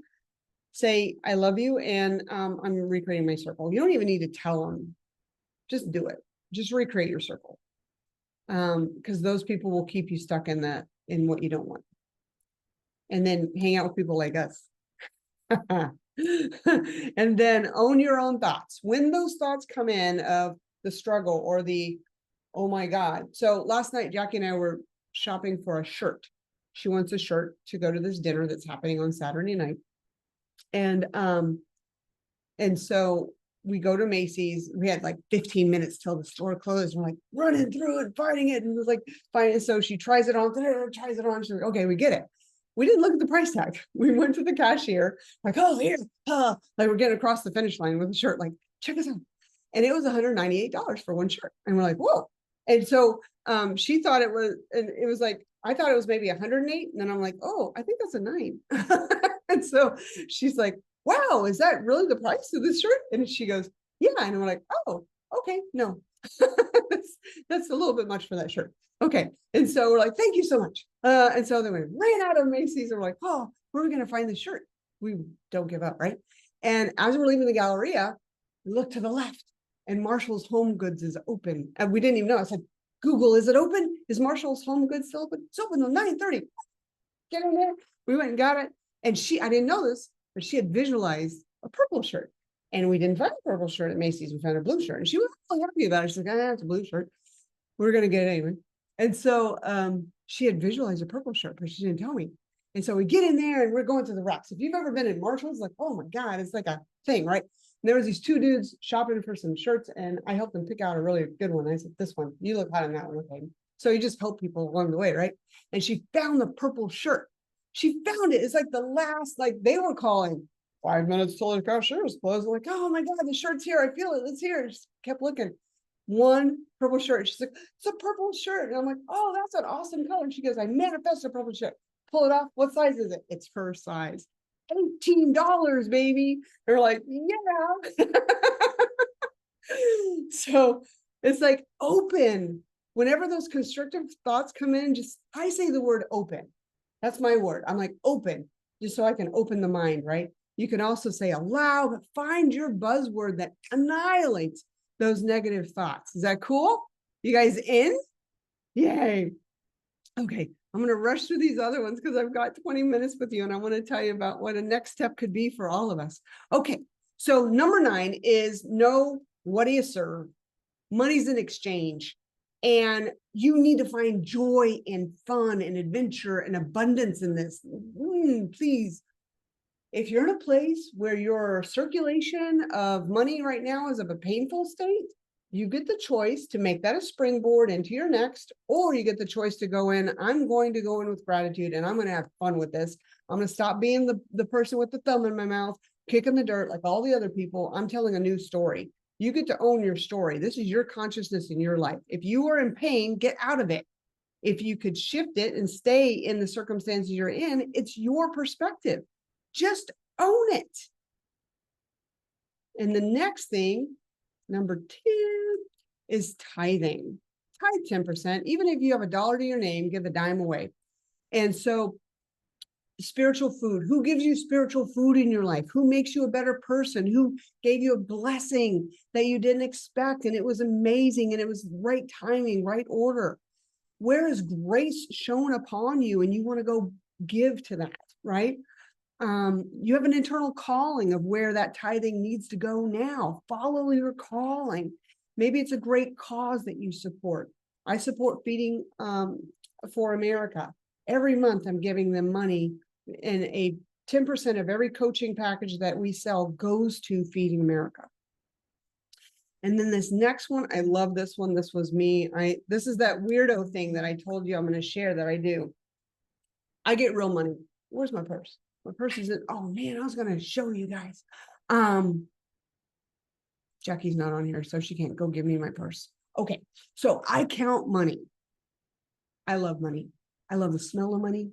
say, I love you, and I'm recreating my circle. You don't even need to tell them. Just do it. Just recreate your circle. Because those people will keep you stuck in in what you don't want. And then hang out with people like us. And then own your own thoughts. When those thoughts come in of the struggle or the, oh my God. So last night, Jackie and I were shopping for a shirt. She wants a shirt to go to this dinner that's happening on Saturday night. And so we go to Macy's. We had like 15 minutes till the store closed. We're like running through it, fighting it. And it was like, fine. So she tries it on. She's like, okay, we get it. we didn't look at the price tag. We went to the cashier, like, oh, here, like we're getting across the finish line with a shirt, like, check this out. And it was $198 for one shirt. And we're like, whoa. And so she thought it was, and it was like, I thought it was maybe 108. And then I'm like, oh, I think that's a 9. And so she's like, wow, is that really the price of this shirt? And she goes, yeah. And we're like, oh, okay, no, that's a little bit much for that shirt. Okay. And so we're like, thank you so much. And so then we ran out of Macy's and we're like, oh, where are we going to find this shirt? We don't give up, right? And as we're leaving the Galleria, we look to the left and Marshall's Home Goods is open. And we didn't even know. I said, Google, is it open? Is Marshall's Home Goods still open? It's open till 9:30. Get in there. We went and got it. And I didn't know this, but she had visualized a purple shirt. And we didn't find a purple shirt at Macy's. We found a blue shirt. And she was really happy about it. She's like, it's a blue shirt. We're going to get it anyway. And so she had visualized a purple shirt, but she didn't tell me. And so we get in there and we're going to the racks. If you've ever been in Marshall's, like, oh my God, it's like a thing, right? And there was these 2 dudes shopping for some shirts and I helped them pick out a really good one. I said, this one, you look hot in that one. Okay. So you just help people along the way, right? And she found the purple shirt. She found it. It's like the last, like they were calling 5 minutes till the cashier was closed. I'm like, oh my God, the shirt's here. I feel it. It's here. Just kept looking. One purple shirt. She's like, it's a purple shirt. And I'm like, oh, that's an awesome color. And she goes, I manifest a purple shirt. Pull it off. What size is it? It's her size. $18, baby. They're like, yeah. So it's like open. Whenever those constructive thoughts come in, I say the word open. That's my word. I'm like open, just so I can open the mind, right? You can also say allow, but find your buzzword that annihilates those negative thoughts. Is that cool? You guys in? Yay. Okay, I'm going to rush through these other ones because I've got 20 minutes with you and I want to tell you about what a next step could be for all of us. Okay, so number 9 is know what do you serve? Money's an exchange. And you need to find joy and fun and adventure and abundance in this. Please, if you're in a place where your circulation of money right now is of a painful state, you get the choice to make that a springboard into your next, or you get the choice to go in, I'm going to go in with gratitude and I'm going to have fun with this. I'm going to stop being the person with the thumb in my mouth, kicking the dirt like all the other people. I'm telling a new story. You get to own your story. This is your consciousness in your life. If you are in pain, get out of it. If you could shift it and stay in the circumstances you're in, it's your perspective. Just own it. And the next thing, number 10, is tithing. Tithe 10%. Even if you have $1 to your name, give a dime away. And so spiritual food. Who gives you spiritual food in your life? Who makes you a better person? Who gave you a blessing that you didn't expect? And it was amazing. And it was right timing, right order. Where is grace shown upon you? And you want to go give to that, right? You have an internal calling of where that tithing needs to go now. Follow your calling. Maybe it's a great cause that you support. I support Feeding for America. Every month I'm giving them money, and a 10% of every coaching package that we sell goes to Feeding America. And then this next one, I love this one. This was me. This is that weirdo thing that I told you I'm going to share that I do. I get real money. Where's my purse? My purse is in, oh man, I was going to show you guys. Jackie's not on here, so she can't go give me my purse. Okay, so I count money. I love money. I love the smell of money.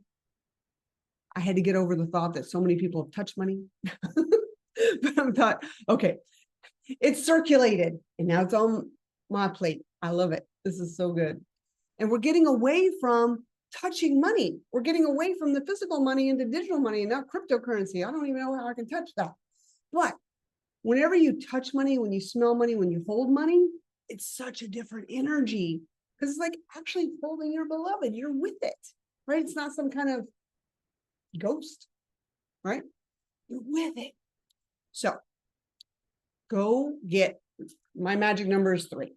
I had to get over the thought that so many people have touched money. But I thought, okay, it's circulated and now it's on my plate. I love it. This is so good. And we're getting away from touching money. We're getting away from the physical money into digital money and now cryptocurrency. I don't even know how I can touch that. But whenever you touch money, when you smell money, when you hold money, it's such a different energy because it's like actually holding your beloved. You're with it, right? It's not some kind of ghost, right? You're with it. So go get, my magic number is 3.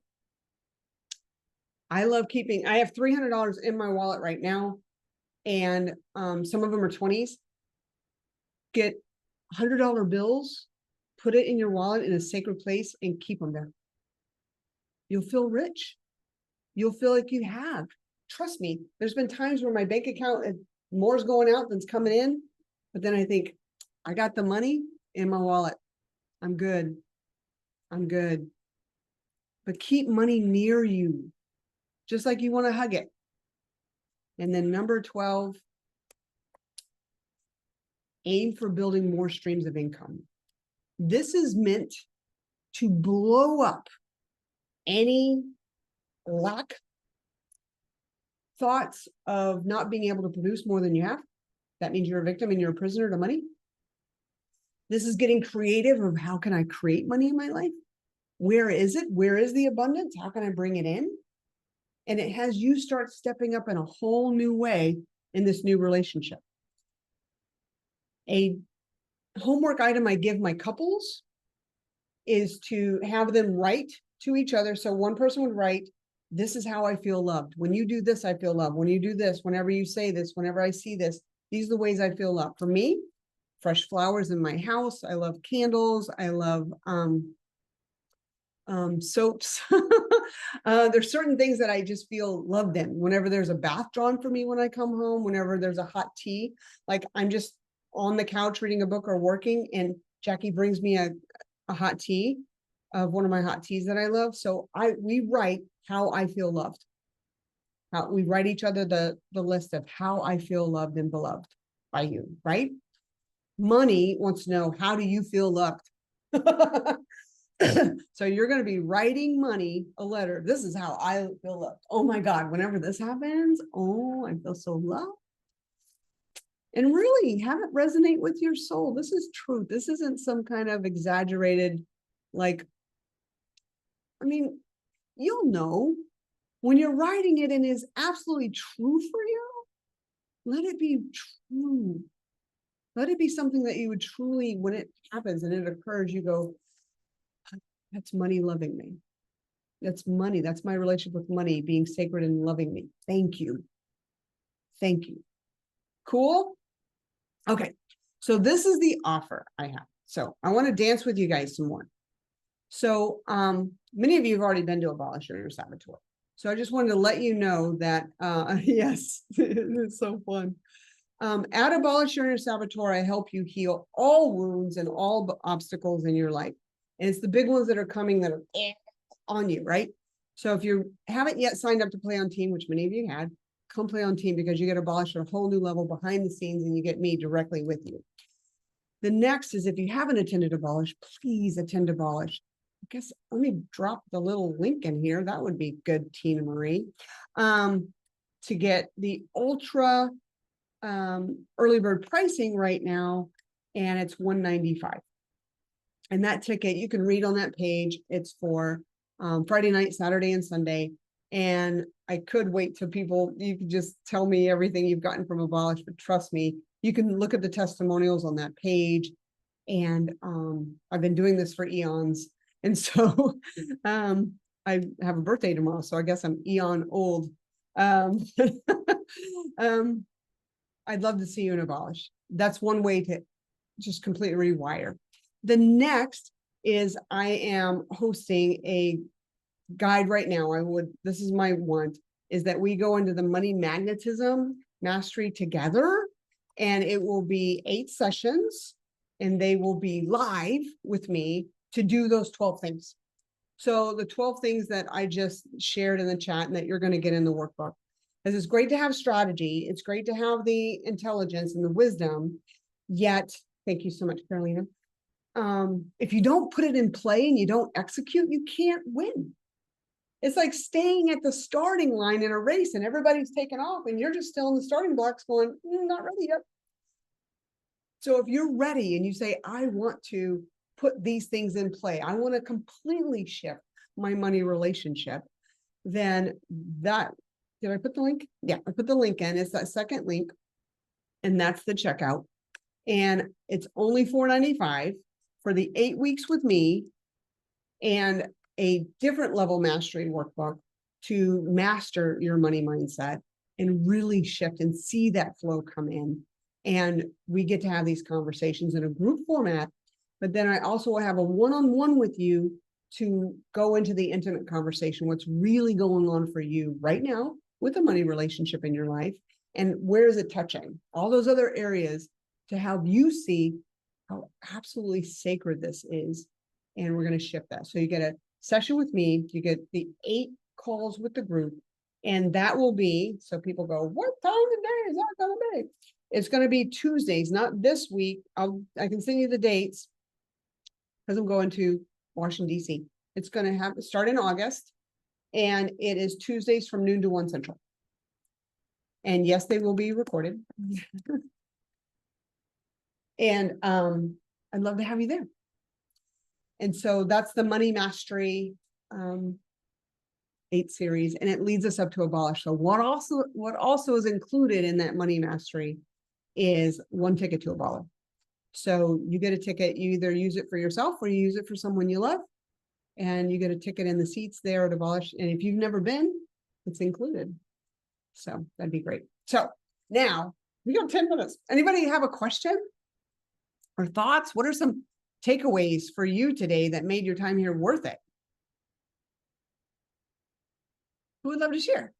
I love keeping, I have $300 in my wallet right now. And some of them are 20s. Get $100 bills, put it in your wallet in a sacred place and keep them there. You'll feel rich. You'll feel like you have. Trust me, there's been times where my bank account More's going out than's coming in. But then I think, I got the money in my wallet. I'm good. I'm good. But keep money near you, just like you want to hug it. And then number 12, aim for building more streams of income. This is meant to blow up any lack thoughts of not being able to produce more than you have. That means you're a victim and you're a prisoner to money. This is getting creative of how can I create money in my life? Where is it? Where is the abundance? How can I bring it in? And it has you start stepping up in a whole new way in this new relationship. A homework item I give my couples is to have them write to each other. So one person would write, this is how I feel loved. When you do this, I feel loved. When you do this, whenever you say this, whenever I see this, these are the ways I feel loved. For me, fresh flowers in my house. I love candles. I love soaps. There's certain things that I just feel loved in. Whenever there's a bath drawn for me when I come home, whenever there's a hot tea, like I'm just on the couch reading a book or working, and Jackie brings me a hot tea of one of my hot teas that I love. So we write how I feel loved. We write each other the list of how I feel loved and beloved by you, right? Money wants to know, how do you feel loved? So you're going to be writing money a letter. This is how I feel loved. Oh my God, whenever this happens, oh, I feel so loved. And really have it resonate with your soul. This is truth. This isn't some kind of exaggerated, like, I mean, you'll know when you're writing it and is absolutely true for you, let it be true. Let it be something that you would truly, when it happens and it occurs, you go, that's money loving me. That's money. That's my relationship with money being sacred and loving me. Thank you. Thank you. Cool? Okay. So this is the offer I have. So I want to dance with you guys some more. So many of you have already been to Abolish Your Saboteur. So I just wanted to let you know that, yes, it's so fun. At Abolish Your Saboteur, I help you heal all wounds and all obstacles in your life. And it's the big ones that are coming that are on you, right? So if you haven't yet signed up to play on team, which many of you had, come play on team because you get Abolish at a whole new level behind the scenes and you get me directly with you. The next is if you haven't attended Abolish, please attend Abolish. I guess let me drop the little link in here. That would be good, Tina Marie. To get the ultra early bird pricing right now, and it's $195. And that ticket, you can read on that page. It's for Friday night, Saturday, and Sunday. And I could wait till people, you could just tell me everything you've gotten from Abolish, but trust me, you can look at the testimonials on that page. And I've been doing this for eons. And so I have a birthday tomorrow, so I guess I'm eon old. I'd love to see you in Abolish. That's one way to just completely rewire. The next is I am hosting a guide right now. This is my want, is that we go into the money magnetism mastery together, and it will be 8 sessions, and they will be live with me to do those 12 things. So the 12 things that I just shared in the chat and that you're going to get in the workbook. Because it's great to have strategy. It's great to have the intelligence and the wisdom. Yet, thank you so much, Carolina. If you don't put it in play and you don't execute, you can't win. It's like staying at the starting line in a race and everybody's taken off and you're just still in the starting blocks going, not ready yet. So if you're ready and you say, I want to put these things in play, I want to completely shift my money relationship, then that, did I put the link? Yeah, I put the link in. It's that second link, and that's the checkout. And it's only $4.95 for the 8 weeks with me and a different level mastery workbook to master your money mindset and really shift and see that flow come in. And we get to have these conversations in a group format, but then I also have a one-on-one with you to go into the intimate conversation, what's really going on for you right now with the money relationship in your life, And where is it touching? All those other areas to help you see how absolutely sacred this is. And we're going to shift that. So you get a session with me, you get the 8 calls with the group, and that will be, so people go, what time of day is that going to be? It's going to be Tuesdays, not this week. I can send you the dates because I'm going to Washington, DC. It's going to start in August, and it is Tuesdays from noon to 1 Central. And yes, they will be recorded. And I'd love to have you there. And so that's the Money Mastery 8 series, and it leads us up to Abolish. So what also is included in that Money Mastery is 1 ticket to Abolish. So you get a ticket, you either use it for yourself or you use it for someone you love, and you get a ticket in the seats there at Abolish. And if you've never been, it's included. So that'd be great. So now we got 10 minutes. Anybody have a question or thoughts? What are some takeaways for you today that made your time here worth it? Who would love to share?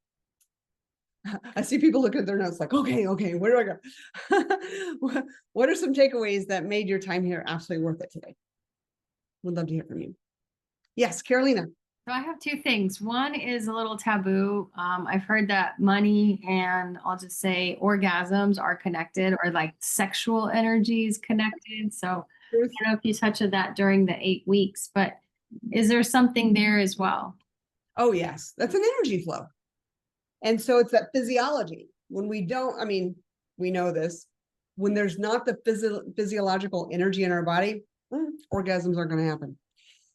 I see people looking at their notes like, okay, where do I go? What are some takeaways that made your time here absolutely worth it today? Would love to hear from you. Yes, Carolina. So I have 2 things. One is a little taboo. I've heard that money and I'll just say orgasms are connected, or like sexual energies connected. So I don't know if you touched on that during the 8 weeks, but is there something there as well? Oh, yes, that's an energy flow. And so it's that physiology. When we don't, I mean, we know this, when there's not the physiological energy in our body, orgasms aren't going to happen.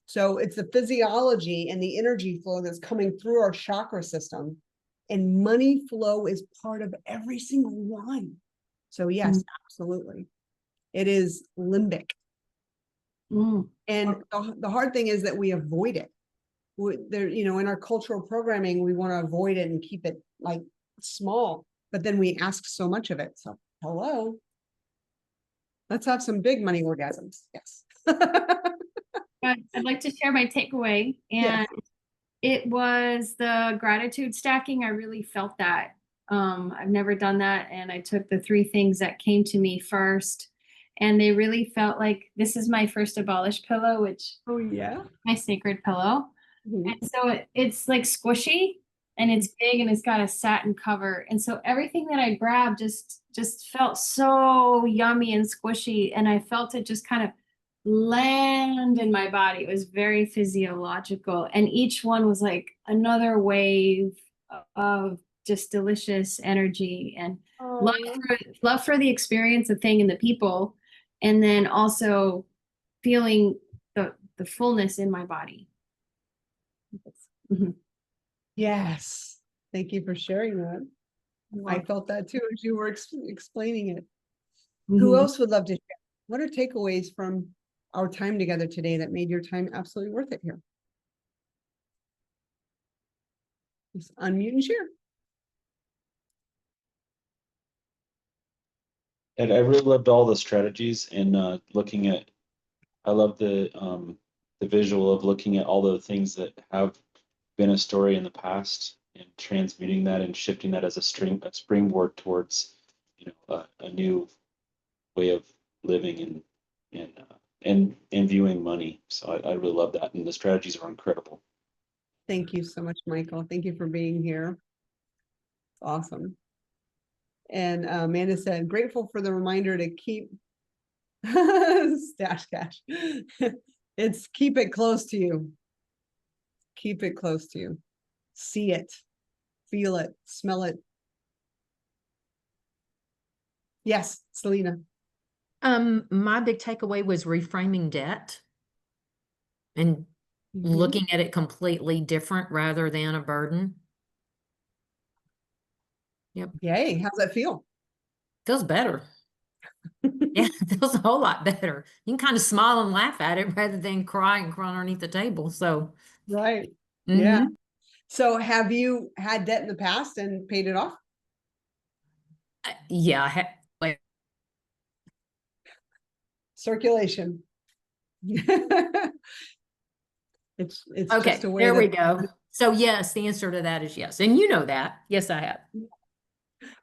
So it's the physiology and the energy flow that's coming through our chakra system, and money flow is part of every single one. So yes, absolutely. It is limbic. And the hard thing is that we avoid it. There, you know, in our cultural programming, we want to avoid it and keep it like small, but then we ask so much of it. So hello, let's have some big money orgasms. Yes. I'd like to share my takeaway, and it was the gratitude stacking. I really felt that. I've never done that, and I took the 3 things that came to me first, and they really felt like this is my first Abolish pillow, which my sacred pillow. And so it's like squishy, and it's big, and it's got a satin cover. And so everything that I grabbed just felt so yummy and squishy. And I felt it just kind of land in my body. It was very physiological. And each one was like another wave of just delicious energy and love for the experience, the thing, and the people. And then also feeling the fullness in my body. Yes. Thank you for sharing that. I felt that too as you were explaining it. Who else would love to share? What are takeaways from our time together today that made your time absolutely worth it here? Just unmute and share. And I really loved all the strategies and looking at, I love the visual of looking at all the things that have been a story in the past and transmuting that and shifting that as a springboard towards, you know, a new way of living and viewing money. So I really love that, and the strategies are incredible. Thank you so much, Michael. Thank you for being here. Awesome. And Amanda said, grateful for the reminder to keep stash cash. It's keep it close to you. Keep it close to you. See it, feel it, smell it. Yes, Selena. My big takeaway was reframing debt and looking at it completely different rather than a burden. Yep. Yay. How's that feel? Feels better. Yeah, it feels a whole lot better. You can kind of smile and laugh at it rather than cry and crawl underneath the table. So, right. Yeah. So have you had debt in the past and paid it off? Yeah. Circulation. It's Okay, just a way there we go. So yes, the answer to that is yes. And you know that. Yes, I have.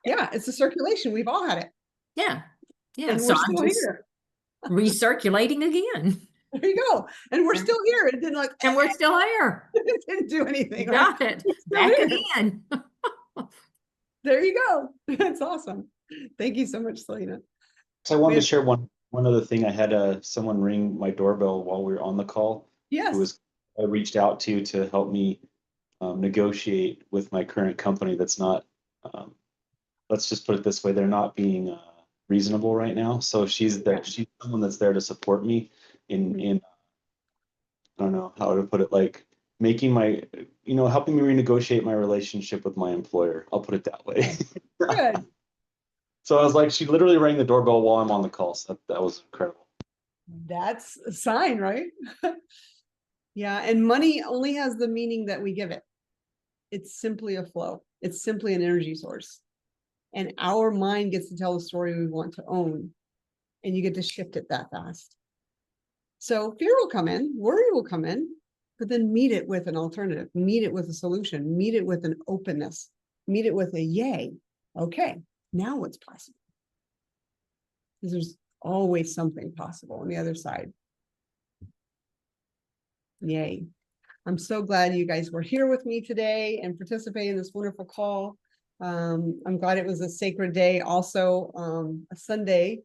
Yeah, it's a circulation. We've all had it. Yeah. Yeah. And So we're I'm still just here. recirculating again. There you go. And we're still here. It didn't like, And we're still here. it didn't do anything. Right? Got it. We're Back still here. again. There you go. That's awesome. Thank you so much, Selena. So I wanted to share one other thing. I had someone ring my doorbell while we were on the call. Yes. Who was I reached out to help me negotiate with my current company. That's not. Let's just put it this way: they're not being reasonable right now. So she's there. Yeah. She's someone that's there to support me in I don't know how to put it, like making my, helping me renegotiate my relationship with my employer. I'll put it that way. Good. So I was like, she literally rang the doorbell while I'm on the call. So that was incredible. That's a sign, right? Yeah. And money only has the meaning that we give it. It's simply a flow. It's simply an energy source. And our mind gets to tell the story we want to own. And you get to shift it that fast. So fear will come in, worry will come in, but then meet it with an alternative, meet it with a solution, meet it with an openness, meet it with a yay. Okay, now what's possible? Because there's always something possible on the other side. Yay. I'm so glad you guys were here with me today and participating in this wonderful call. I'm glad it was a sacred day, also a Sunday.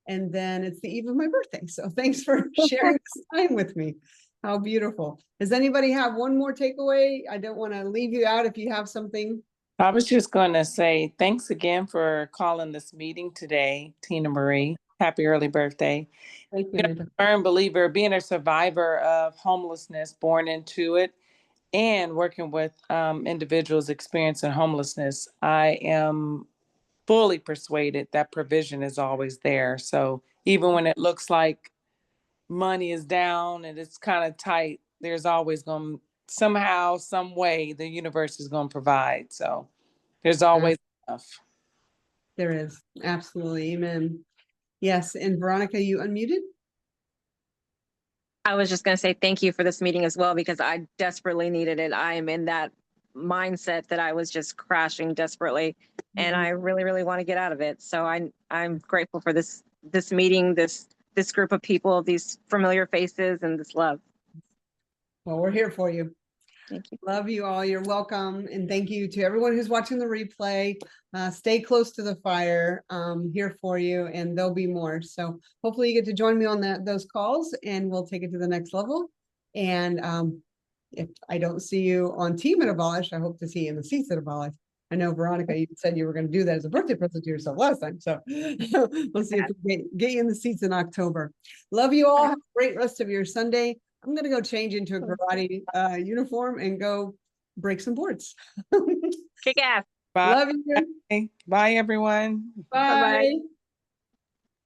And then it's the eve of my birthday. So thanks for sharing this time with me. How beautiful. Does anybody have one more takeaway? I don't want to leave you out if you have something. I was just going to say thanks again for calling this meeting today, Tina Marie. Happy early birthday. Thank you, Being Amanda. a firm believer, being a survivor of homelessness, born into it, and working with individuals experiencing homelessness, I am fully persuaded that provision is always there. So even when it looks like money is down and it's kind of tight, there's always going to somehow, some way, the universe is going to provide. So there's always enough. There is. Absolutely. Amen. Yes. And Veronica, you unmuted? I was just going to say thank you for this meeting as well, because I desperately needed it. I am in that mindset that I was just crashing desperately, and I really, really want to get out of it. So I'm grateful for this meeting, this group of people, these familiar faces, and this love. Well, we're here for you. Thank you. Love you all. You're welcome. And thank you to everyone who's watching the replay. Stay close to the fire. Here for you, and there'll be more. So hopefully you get to join me on those calls, and we'll take it to the next level. And if I don't see you on team at Abolish, I hope to see you in the seats at Abolish. I know, Veronica, you said you were going to do that as a birthday present to yourself last time. So we'll see if we get you in the seats in October. Love you all. Have a great rest of your Sunday. I'm going to go change into a karate uniform and go break some boards. Kick ass. Bye. Love you. Bye, everyone. Bye. Bye-bye.